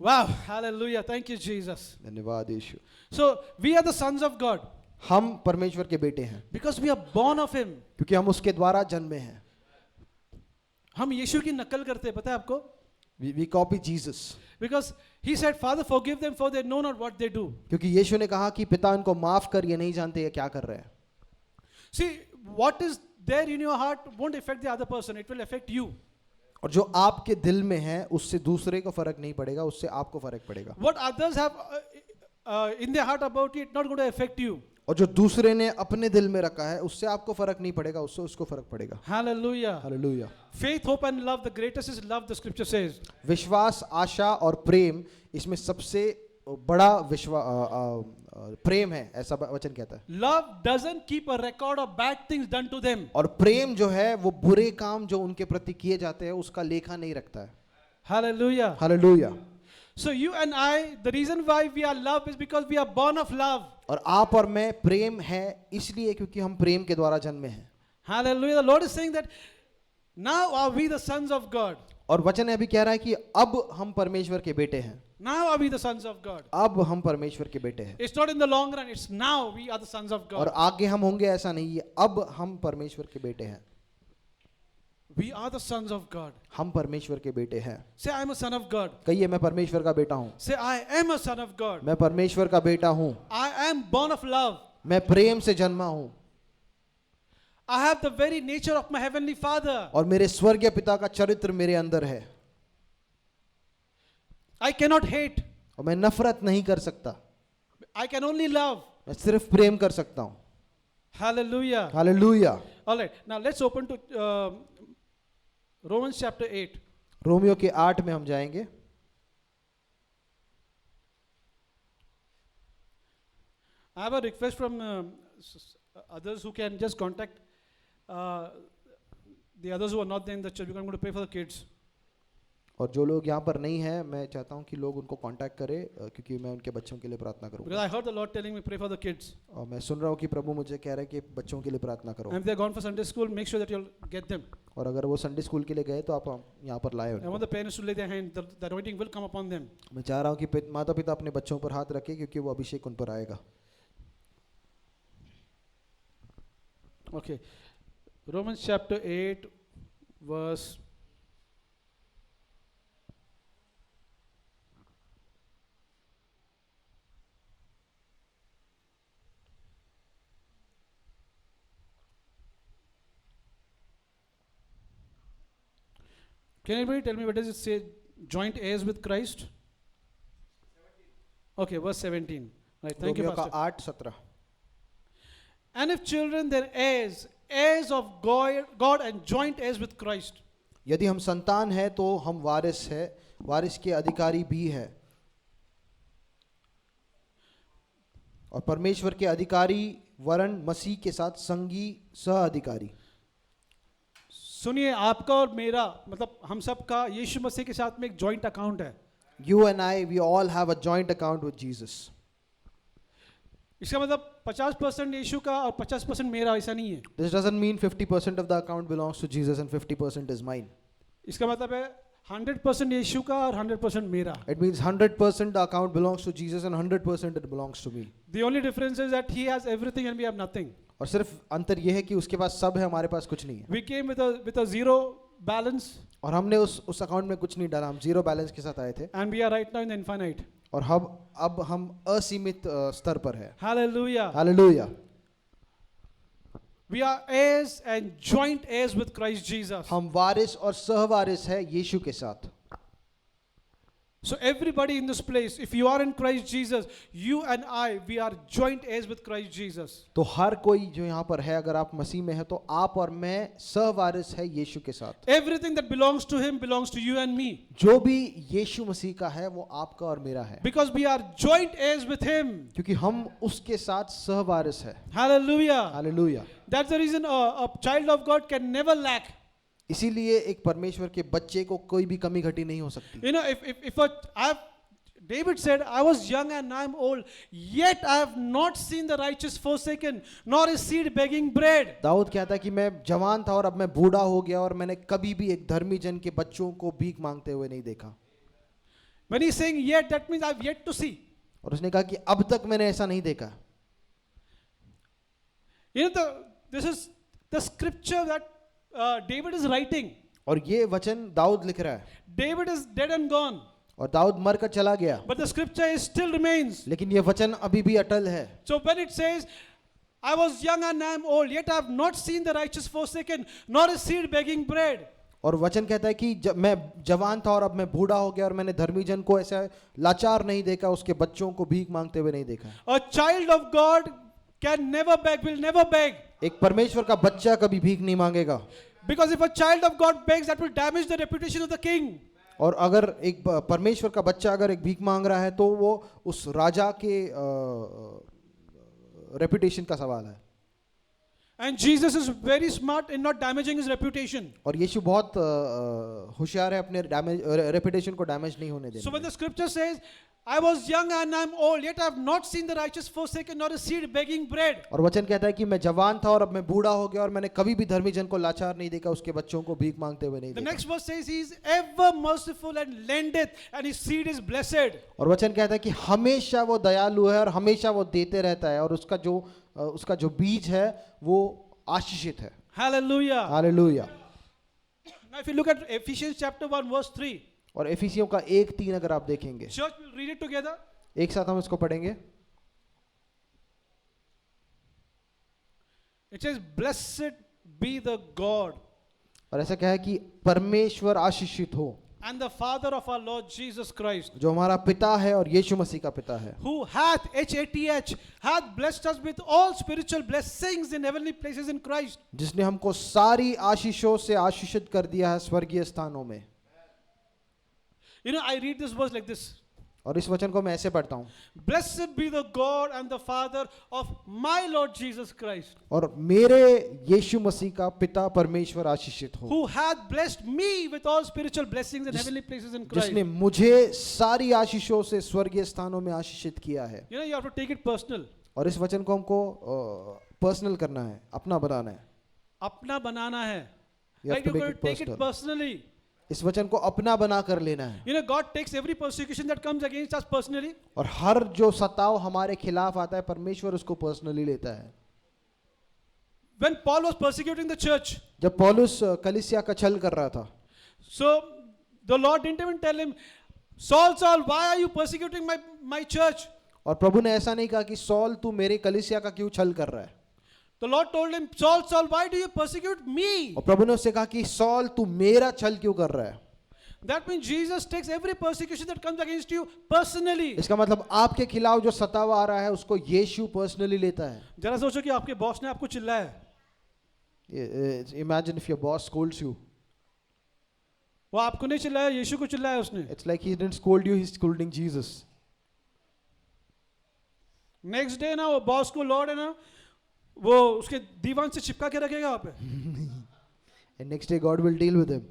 Wow. Hallelujah. Thank you, Jesus. धन्यवाद यीशु। So we are the sons of God हम परमेश्वर के बेटे हैं because we are born of Him. क्योंकि हम उसके द्वारा जन्मे हैं। हम यीशु की नकल करते हैं, पता है आपको? We copy Jesus। Because He said, Father, forgive them for they know not what they do. क्योंकि यीशु ने कहा कि पिता इनको माफ कर, ये नहीं जानते ये क्या कर रहे हैं। See, what is there in your heart won't affect the other person. It will affect you. और जो आपके दिल में है उससे दूसरे को फर्क नहीं पड़ेगा, उससे आपको फर्क पड़ेगा। What others have in their heart about you, it's not going to affect you. और जो दूसरे ने अपने दिल में रखा है उससे आपको फर्क नहीं पड़ेगा, उससे उसको फर्क पड़ेगा। Hallelujah. Hallelujah. Faith, hope and love, the greatest is love, the scripture says. विश्वास, आशा और प्रेम, इसमें सबसे बड़ा प्रेम है, ऐसा वचन कहता है। Love doesn't keep a record of bad things done to them. और प्रेम जो है वो बुरे काम जो उनके प्रति किए जाते हैं उसका लेखा नहीं रखता है। Hallelujah. Hallelujah. So you and I, the reason why we are loved is because we are born of love. और आप और मैं प्रेम है इसलिए क्योंकि हम प्रेम के द्वारा जन्मे हैं. Hallelujah. The Lord is saying that now are we the sons of God. और वचन अभी कह रहा है कि अब हम परमेश्वर के बेटे हैं. Now are we the sons of God. अब हम परमेश्वर के बेटे हैं. It's not in the long run, it's now we are the sons of और God. आगे हम होंगे ऐसा नहीं है. अब हम परमेश्वर के बेटे हैं. We are the sons of God. हम परमेश्वर के बेटे हैं. Say, I am a son of God. कहिए मैं परमेश्वर का बेटा हूँ. Say, I am a son of God. मैं परमेश्वर का बेटा हूँ. I am born of love. मैं प्रेम से जन्मा हूँ. I have the very nature of my heavenly Father. और मेरे स्वर्गीय पिता का चरित्र मेरे अंदर है. I cannot hate. और मैं नफरत नहीं कर सकता. I can only love. मैं सिर्फ प्रेम कर सकता हूँ. Hallelujah. Hallelujah. All right. Now let's open to Romans chapter 8. Romeo के 8 में हम जाएंगे. I have a request from others who can just contact the others who are not there in the church. We're going to pray for the kids. और जो लोग यहाँ पर नहीं हैं मैं चाहता हूँ कि लोग उनको कांटेक्ट करें क्योंकि मैं उनके बच्चों के लिए प्रार्थना Because करूँगा. I heard the Lord telling me pray for the kids. और मैं सुन रहा हूँ कि प्रभु मुझे कह रहे हैं कि बच्चों के लिए प्रार्थना करो. And if they're gone for Sunday school, make sure that you'll get them. और अगर वो संडे स्कूल के लिए गए तो आप यहाँ पर लाए I want उनको. the parents to lay their hand. The anointing will come upon them. मैं चाह रहा हूँ कि माता पिता अपने बच्चों पर हाथ रखें क्योंकि वो अभिषेक उन पर आएगा. Okay. Romans chapter 8, verse. Can anybody tell me what does it say? Joint heirs with Christ? Okay, verse 17. Right, thank you, Romeo का Pastor. 8:17. And if children, then heirs, heirs of God and joint heirs with Christ. यदि हम संतान है तो हम वारिस है, वारिस के अधिकारी भी है. और परमेश्वर के अधिकारी वरन मसीह के साथ संगी सह अधिकारी. सुनिए, आपका और मेरा मतलब हम सब का यीशु मसीह के साथ में एक जॉइंट अकाउंट है. You and I, we all have a joint account with Jesus. इसका मतलब 50% यीशु का और 50% मेरा, ऐसा नहीं है. This doesn't mean 50% of the account belongs to Jesus and 50% is mine. इसका मतलब है 100% यीशु का और 100% मेरा. It means 100% the account belongs to Jesus and 100% it belongs to me. The only difference is that he has everything and we have nothing. और सिर्फ अंतर यह है कि उसके पास सब है, हमारे पास कुछ नहीं है. We came with a zero balance और हमने उस अकाउंट में कुछ नहीं डाला, हम जीरो बैलेंस के साथ आए थे. and we are right now in the infinite. और अब हम असीमित स्तर पर है. Hallelujah. Hallelujah. We are heirs and joint heirs with Christ Jesus. हम वारिस और सहवारिस है यीशु के साथ. So everybody in this place, if you are in Christ Jesus, you and I, we are joint heirs with Christ Jesus. तो हर कोई जो यहाँ पर है, अगर आप मसीह में है तो आप और मैं सहवारिस है यीशु के साथ. Everything that belongs to him belongs to you and me. जो भी यीशु मसीह का है वो आपका और मेरा है. Because we are joint heirs with him. क्योंकि हम उसके साथ सहवारिस है. Hallelujah. Hallelujah. That's the reason a child of God can never lack. इसीलिए एक परमेश्वर के बच्चे को कोई भी कमी घटी नहीं हो सकती. You know, David said, I was young and I am old, yet I have not seen the righteous forsaken, nor his seed begging bread. Dawood कहता है कि मैं जवान था और अब मैं बूढ़ा हो गया और मैंने कभी भी एक धर्मी जन के बच्चों को भीख मांगते हुए नहीं देखा. When he's saying yet, that means I have yet to see. और उसने कहा कि अब तक मैंने ऐसा नहीं देखा. You know, this is the scripture that David is writing. और ये वचन दाऊद लिख रहा है. David is dead and gone, और दाऊद मर कर चला गया, but the scripture is still remains. लेकिन ये वचन अभी भी अटल है. So when it says, I was young and I am old, yet I have not seen the righteous forsaken, nor his seed begging bread. और वचन कहता है कि मैं जवान था और अब मैं बूढ़ा हो गया और मैंने धर्मी जन को ऐसा लाचार नहीं देखा, उसके बच्चों को भीख मांगते हुए नहीं देखा. A child of God can never beg, will never beg. एक परमेश्वर का बच्चा कभी भीख नहीं मांगेगा. Because if a child of God begs, that will damage the reputation of the king. और अगर एक परमेश्वर का बच्चा अगर एक भीख मांग रहा है तो वो उस राजा के रेपुटेशन का सवाल है. And Jesus is very smart in not damaging his reputation. और यीशु बहुत होशियार है अपने रेपुटेशन को डैमेज नहीं होने So when देने। the scripture says, I was young and I'm old, yet I have not seen the righteous forsaken nor a seed begging bread. और वचन कहता है कि मैं जवान था और अब मैं बूढ़ा हो गया और मैंने कभी भी धर्मी जन को लाचार नहीं देखा, उसके बच्चों को भीख मांगते हुए नहीं The देखा। next verse says he is ever merciful and lendeth, and his seed is blessed. और वचन कहता है कि हमेशा वो दयालु है और हमेशा वो देते रहता है और उसका जो बीज है वो आशीषित है। Hallelujah. Hallelujah. Now if you look at Ephesians chapter 1 verse 3, और एफिसियों का 1:3 अगर आप देखेंगे, church will read it together. एक साथ हम इसको पढ़ेंगे। It says, blessed be the God और ऐसा क्या है कि परमेश्वर आशीषित हो, and the Father of our Lord Jesus Christ, जो हमारा पिता है और यीशु मसीह का पिता है, who hath, H-A-T-H, hath blessed us with all spiritual blessings in heavenly places in Christ. जिसने हमको सारी आशीषों से आशीषित कर दिया है स्वर्गीय स्थानों में। You know, I read this verse like this. और इस वचन को मैं ऐसे पढ़ता हूँ, Blessed be the God and the Father of my Lord Jesus Christ, और मेरे यीशु मसीह का पिता परमेश्वर आशीषित हो, who hath blessed me with all spiritual blessings in heavenly places in Christ. जिसने मुझे सारी आशीषों से स्वर्गीय स्थानों में आशीषित किया है। You know, you have to take it personal. और इस वचन को हमको पर्सनल करना है, अपना बनाना है। अपना बनाना है. You have Like to you make got it to take it personal. personally. इस वचन को अपना बना कर लेना है। You know, God takes every persecution that comes against us personally. और हर जो सताव हमारे खिलाफ आता है परमेश्वर उसको पर्सनली लेता है। When Paul was persecuting the church, जब पौलुस कलीसिया का छल कर रहा था, so the Lord didn't even tell him, Saul, Saul, why are you persecuting my church? और प्रभु ने ऐसा नहीं कहा कि सौल तू मेरे कलीसिया का क्यों छल कर रहा है। The Lord told him, Saul, Saul, why do you persecute me? और प्रभु ने उससे कहा कि सौल तू मेरा छल क्यों कर रहा है। That means Jesus takes every persecution that comes against you personally. इसका मतलब आपके खिलाफ जो सताव आ रहा है उसको यीशु पर्सनली लेता है। जरा सोचो कि आपके बॉस ने आपको चिल्लाया है, Imagine if your boss scolds you. वो आपको नहीं चिल्लाया, यीशु को चिल्लाया उसने. It's like he didn't scold you, he's scolding Jesus. Next day ना वो बॉस को लॉर्ड है ना, वो उसके दीवान से चिपका के रखेगा वहां पे. And next day God will deal with him.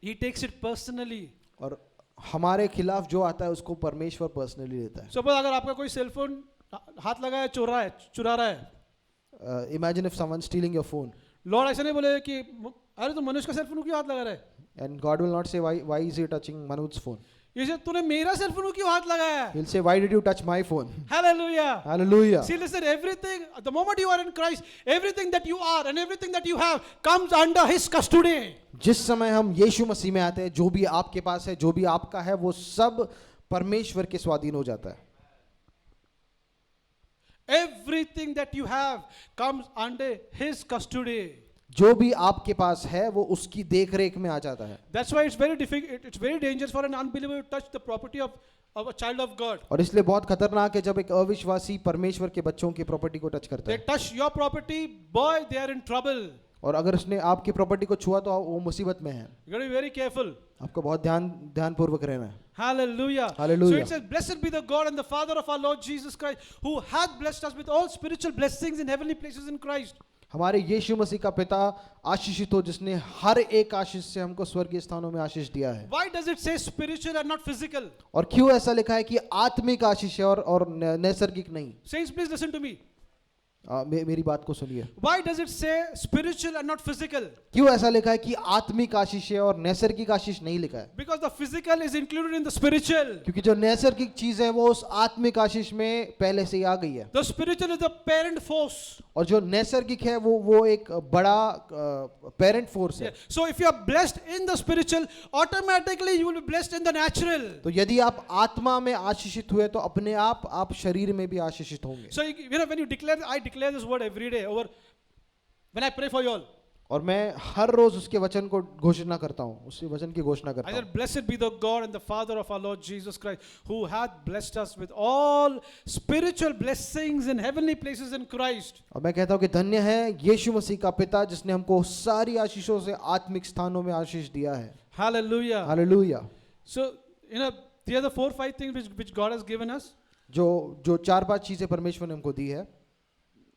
He takes it personally. और हमारे खिलाफ जो आता है उसको परमेश्वर पर्सनली लेता है। सपोज अगर आपका कोई सेलफोन हाथ लगा है, चुरा रहा है, Imagine if someone stealing your phone, Lord ऐसा नहीं बोले कि अरे तो मनुष्य का सेलफोन क्यों हाथ लगा रहा है. and God will not say why is he touching Manoj's phone. ये से तूने मेरा सेलफोन क्यों हाथ लगाया है. He'll say why did you touch my phone? Hallelujah. Hallelujah. See, listen, everything, the moment you are in Christ, everything that you are and everything that you have comes under His custody. जिस समय हम यीशु मसीह में आते हैं, जो भी आपके पास है, जो भी आपका है, वो सब परमेश्वर के स्वाधीन हो जाता है। Everything that you have comes under His custody. जो भी आपके पास है वो उसकी देखरेख में आ जाता है। That's why it's very difficult, it's very dangerous for an unbeliever to touch the property of a child of God. और इसलिए बहुत खतरनाक है जब एक अविश्वासी परमेश्वर के बच्चों की प्रॉपर्टी को टच करता They है। touch your property, boy, they are in trouble. और अगर उसने आपकी प्रॉपर्टी को छुआ तो वो मुसीबत में है। You got to be very careful. आपको बहुत ध्यानपूर्वक रहना है। Hallelujah. Hallelujah. So it says, blessed be the God and the Father of our Lord Jesus Christ, who hath blessed us with all spiritual blessings in heavenly places in Christ. हमारे यीशु मसीह का पिता आशीषित हो जिसने हर एक आशीष से हमको स्वर्गीय स्थानों में आशीष दिया है। Why does it say spiritual and not physical? और क्यों ऐसा लिखा है कि आत्मिक आशीष है और नैसर्गिक नहीं? Saints, please listen to me. मेरी बात को सुनिए। Why does it say spiritual and not physical? क्यों ऐसा लिखा है कि आत्मिक आशीष है और नैसर्गिक आशीष नहीं लिखा है? Because the physical is included in the spiritual. क्योंकि जो नैसर्गिक चीज है वो उस आत्मिक आशीष में पहले से ही आ गई है। The spiritual is the parent force. और जो नैसर्गिक है वो एक बड़ा पेरेंट फोर्स है। So if you are blessed in the spiritual, automatically you will be blessed in the natural. तो यदि आप आत्मा में आशीषित हुए तो अपने आप शरीर में भी आशीषित होंगे। So you know, when you declare, I declare this word every day over when I pray for you all. और मैं हर रोज उसके वचन को घोषणा करता हूँ, उसी वचन की घोषणा I करता said, हूँ। blessed be the God and the Father of our Lord Jesus Christ, who hath blessed us with all spiritual blessings in heavenly places in Christ. और मैं कहता हूँ कि धन्य है यीशु मसीह का पिता जिसने हमको सारी आशीषों से आत्मिक स्थानों में आशीष दिया है। Hallelujah. Hallelujah. So, you know, these are the 4-5 things which God has given us. जो 4-5 चीजें परमेश्वर ने हमको दी है।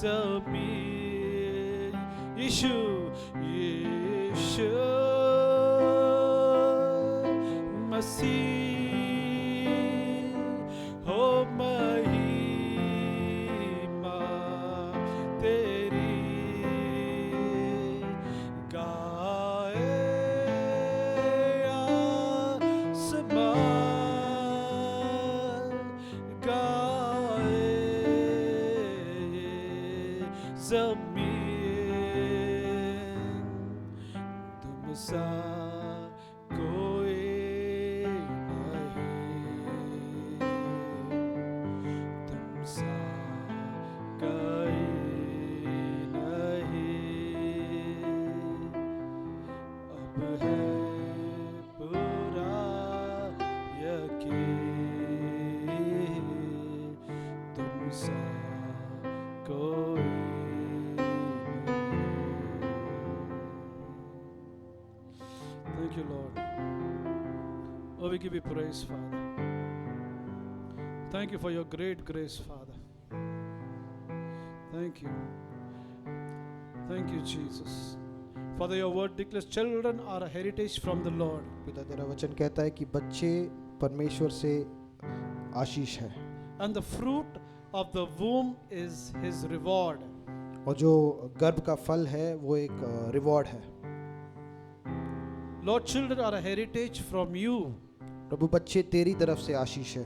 ज़मीन यीशु यीशु मसीह हो महिमा तेरी गाए आसमान गाए ज़मीन तुम सा कोई नहीं तुम सा कोई नहीं अब है पूरा यकीन तुम सा कोई Thank you, Lord. Oh, we give you praise, Father. Thank you for your great grace, Father. Thank you. Thank you, Jesus. Father, your word declares children are a heritage from the Lord. पिता तेरा वचन कहता है कि बच्चे परमेश्वर से आशीष है And the fruit of the womb is his reward. और जो गर्भ का फल है वो एक रिवॉर्ड है। Lord, children are a heritage from you. प्रभु बच्चे तेरी तरफ से आशीष है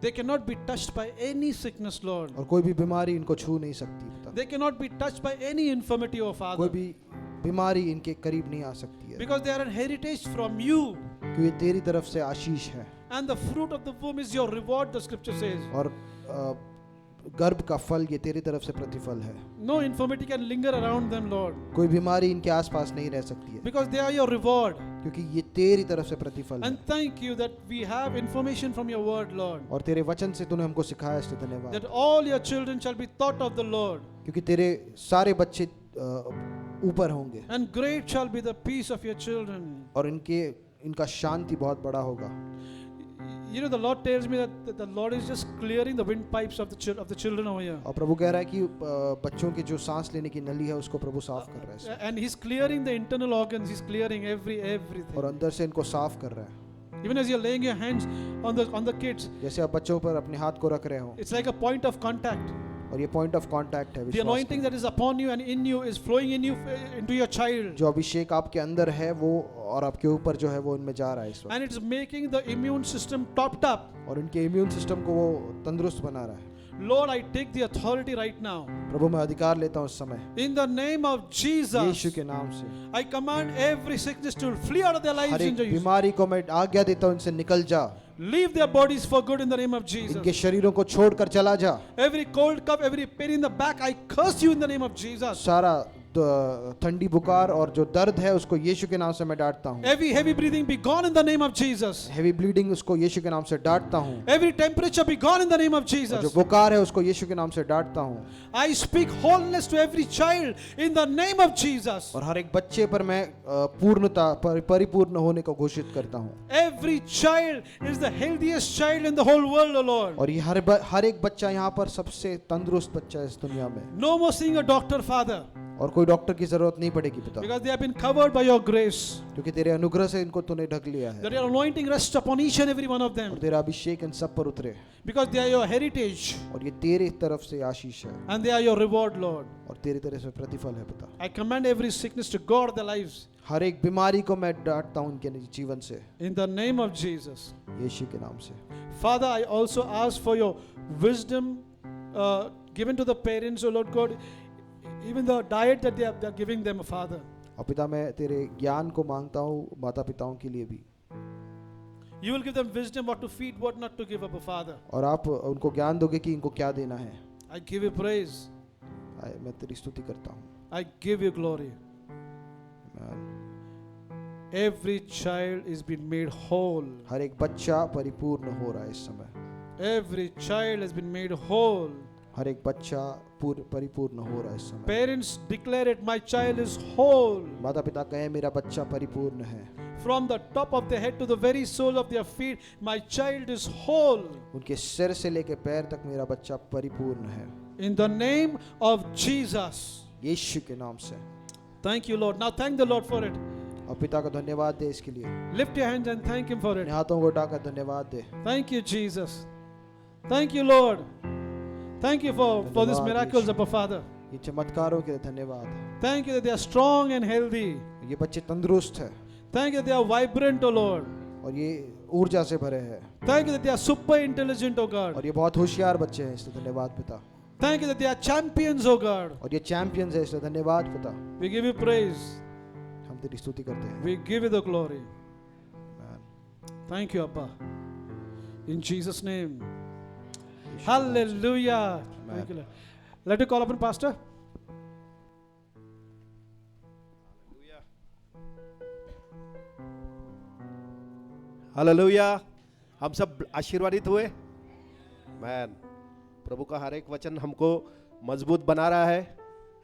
They cannot be touched by any sickness, Lord. और कोई भी बीमारी इनको छू नहीं सकती पिता। They cannot be touched by any infirmity, oh कोई Father. भी बीमारी इनके करीब नहीं आ सकती है Because they are a heritage from you. क्योंकि ये तेरी तरफ से आशीष है And the fruit of the womb is your reward, the scripture says. और गर्भ का फल ये तेरी तरफ से प्रतिफल है। No infirmity can linger around them, Lord. कोई बीमारी इनके आसपास नहीं रह सकती है Because they are your reward. क्योंकि ये तेरी तरफ से प्रतिफल है। And thank you that we have information from your word, Lord. और तेरे वचन से तूने हमको सिखाया, इसलिए धन्यवाद। That all your children shall be taught of the Lord. क्योंकि तेरे सारे बच्चे ऊपर होंगे And great shall be the peace of your children. और इनका शांति बहुत बड़ा होगा। You know, the Lord tells me that the Lord is just clearing the windpipes of the children over here. और प्रभु कह रहा है कि बच्चों के जो सांस लेने की नली है उसको प्रभु साफ कर रहा है इसमें। And He's clearing the internal organs. He's clearing everything. और अंदर से इनको साफ कर रहा है। Even as you're laying your hands on the kids, जैसे आप बच्चों पर अपने हाथ को रख रहे हो it's like a point of contact. और ये पॉइंट ऑफ कांटेक्ट है The विश्वास anointing that is upon you and in you is flowing in you into your का। child. जो अभिषेक आपके अंदर है वो और आपके ऊपर जो है वो इनमें जा रहा है इस वक्त And it's making the immune system topped up. और इनके इम्यून सिस्टम को वो तंदुरुस्त बना रहा है। Lord, I take the authority right now. प्रभु मैं अधिकार लेता हूँ इस समय In the name of Jesus, यीशु के नाम से। I command every sickness to flee out of their lives her in एक Jesus. बीमारी को मैं आज्ञा देता हूँ इनसे निकल जा, Leave their bodies for good in the name of इनके Jesus. शरीरों को छोड़कर चला जा। Every cold cough, every pain in the back, I curse you in the name of Jesus. सारा ठंडी बुखार और जो दर्द है उसको यीशु के नाम से मैं डांटता हूँ। Every heavy breathing be gone in the name of Jesus. Heavy bleeding उसको यीशु के नाम से डांटता हूँ। Every temperature be gone in the name of और जो Jesus. बुखार है उसको यीशु के नाम से डांटता हूँ। I speak wholeness to every child in the name of Jesus. और हर एक बच्चे पर मैं पूर्णता परिपूर्ण होने को घोषित करता हूँ। Every child is the healthiest child in the whole world, O Lord. और ये हर एक बच्चा यहाँ पर सबसे तंदुरुस्त बच्चा है इस दुनिया में। No more seeing a doctor, Father, और कोई डॉक्टर की जरूरत नहीं पड़ेगी पिता, because they have been covered by your grace. क्योंकि तेरे अनुग्रह से इनको तूने ढक लिया है That your anointing rests upon each and every one of और them, तेरा अभिषेक इन सब पर उतरे because they are your heritage और ये तेरे तरफ से आशीष है and they are your reward, Lord. और तेरी तरफ से प्रतिफल है पिता। I command every sickness to go out of their lives हर एक बीमारी को मैं डांटता हूँ उनके जीवन से in the name of Jesus. यीशु के नाम से। Father, I also ask for your wisdom given to the parents, O Lord God, even the diet that they are giving them, Father. और पिता मैं तेरे ज्ञान को मांगता हूँ माता पिताओं के लिए भी, You will give them wisdom what to feed, what not to give up, Father. और आप उनको ज्ञान दोगे कि इनको क्या देना है। I give you praise. मैं तेरी स्तुति करता हूँ। I give you glory. आमीन। Every child is being made whole. हर एक बच्चा परिपूर्ण हो रहा है इस समय। Every child has been made whole. हर एक बच्चा परिपूर्ण हो रहा है इस समय। Parents declare it, my child is whole. माता पिता कहें मेरा बच्चा परिपूर्ण है। From the top of their head to the very sole of their feet, my child is whole. उनके सिर से लेके पैर तक मेरा बच्चा परिपूर्ण है। In the name of Jesus. यीशु के नाम से। Thank you, Lord. Now thank the Lord for it. और पिता को धन्यवाद दे इसके लिए। Lift your hands and thank Him for it. अपने हाथों को उठाकर धन्यवाद दे। Thank you, Jesus. Thank you, Lord. Thank you for these धन्यवाद, miracles, यीशु। Abba Father. ये चमत्कारों के लिए धन्यवाद। Thank you that they are strong and healthy. ये बच्चे तंदुरुस्त है Thank you that they are vibrant, O Lord. और ये ऊर्जा से भरे हैं Thank you that they are super intelligent, O God. और ये बहुत होशियार बच्चे हैं, इसलिए धन्यवाद पिता। Thank you that they are champions, O God. और ये चैंपियंस है, इसलिए धन्यवाद पिता। We give you praise. हम तेरी स्तुति करते हैं। We give you the glory. Amen. Thank you, Abba. In Jesus' name. यीशु के नाम से। Hallelujah. Thank you, Lord. Let me call upon Pastor. Hallelujah. हम सब आशीर्वादित हुए। मैन, प्रभु का हर एक वचन हमको मजबूत बना रहा है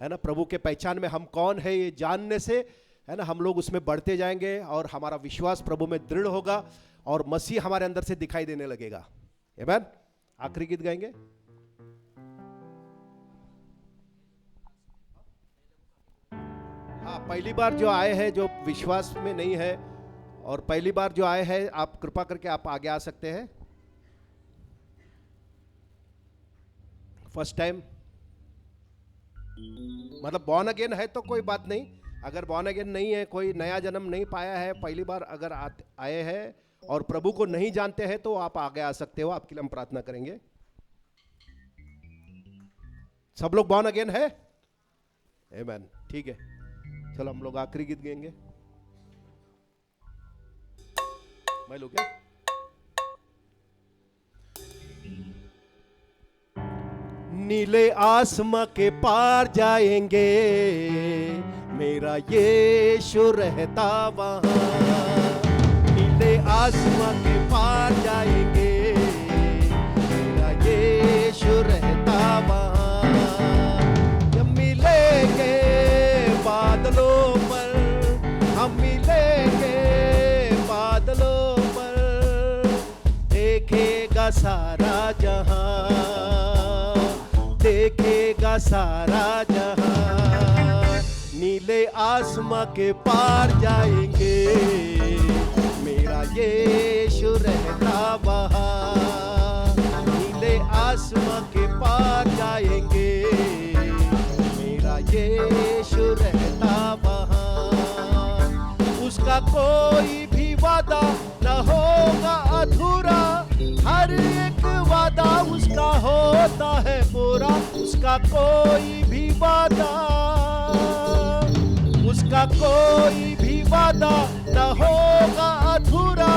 ना। प्रभु के पहचान में हम कौन है ये जानने से, है ना, हम लोग उसमें बढ़ते जाएंगे और हमारा विश्वास प्रभु में दृढ़ होगा और मसीह हमारे अंदर से दिखाई देने लगेगा। आमीन। आखिरी गीत गाएंगे। हाँ, पहली बार जो आए हैं, जो विश्वास में नहीं है और पहली बार जो आए हैं, आप कृपा करके आप आगे आ सकते हैं। फर्स्ट टाइम मतलब बॉर्न अगेन है तो कोई बात नहीं। अगर बॉर्न अगेन नहीं है, कोई नया जन्म नहीं पाया है, पहली बार अगर आए हैं और प्रभु को नहीं जानते हैं, तो आप आगे आ सकते हो। आपके लिए हम प्रार्थना करेंगे। सब लोग बॉर्न अगेन है? आमीन। ठीक है, चलो हम लोग आखिरी गीत गाएंगे। मैं लोग क्या? नीले आसमां के पार जाएंगे, मेरा यीशु रहता वहां। नीले आसमां के पार जाएंगे, मेरा यीशु रहता वहां। जब मिलेंगे बादलों पर, हम मिलेंगे बादलों पर, देखेगा सारा जहां, देखेगा सारा जहां। नीले आसमां के पार जाएंगे, मेरा यीशु रहता वहां। नीले आसमां के पार जाएंगे, मेरा यीशु रहता वहां। उसका कोई भी वादा न होगा अधूरा, हर एक वादा उसका होता है पूरा। उसका कोई भी वादा, उसका कोई भी वादा न होगा अधूरा,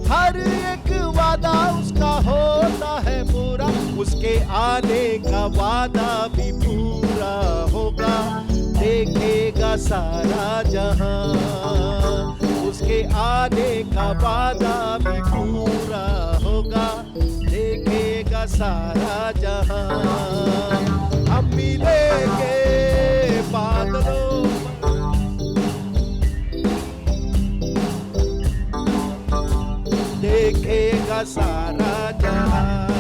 हर एक वादा उसका होता है पूरा। उसके आने का वादा भी पूरा होगा, देखेगा सारा जहां। उसके आने का वादा भी पूरा होगा, देखेगा सारा जहां। हम मिलेंगे बादलों पर, देखेगा सारा जहां।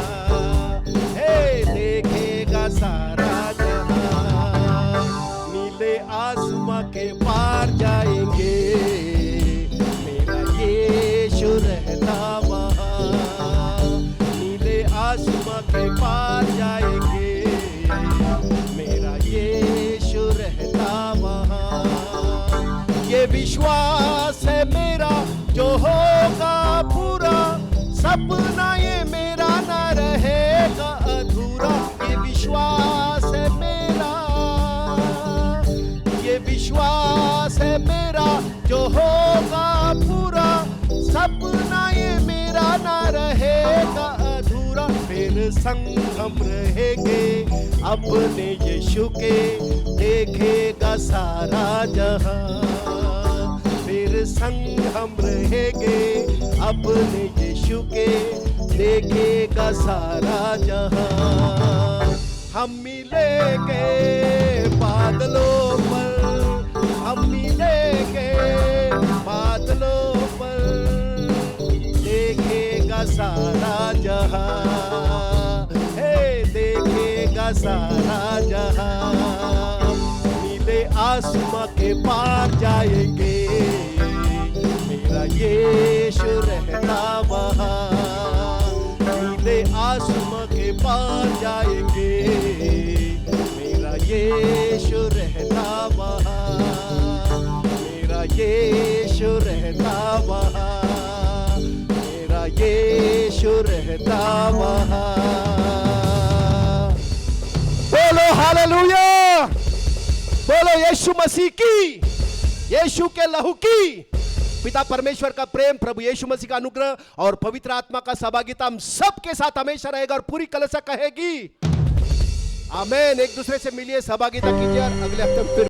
हे, देखेगा सारा जहां। नीले आसमां के पार जाएंगे, मेरा यीशु रहता वहां। नीले आसमां के पार जाएंगे, मेरा यीशु रहता वहां। ये विश्वास है मेरा जो होगा पूरा, सपना ये मेरा न रहेगा अधूरा। ये विश्वास है मेरा, ये विश्वास है मेरा जो होगा पूरा, सपना ये मेरा न रहेगा अधूरा। फिर संग हम रहेंगे अपने यीशु के, देखेगा सारा जहां। फिर संग हम रहेंगे अपने यीशु के, देखेगा सारा जहां। हम मिलेंगे बादलों पर, हम मिलेंगे बादलों पर, देखेगा सारा जहां। हे, देखेगा सारा जहां, नीले आसमां के पार जाएंगे, मेरा यीशु रहता वहां, नीले आसमां के पार जाएंगे, मेरा यीशु रहता वहां, मेरा यीशु रहता वहां, मेरा यीशु रहता वहां। बोलो हालेलुया, बोलो यीशु मसीह की, यीशु के लहू की, पिता परमेश्वर का प्रेम, प्रभु यीशु मसीह का अनुग्रह और पवित्र आत्मा का सहभागिता हम सबके साथ हमेशा रहेगा। और पूरी कलीसिया कहेगी आमीन। एक दूसरे से मिलिए, सहभागिता कीजिए और अगले हफ्ते फिर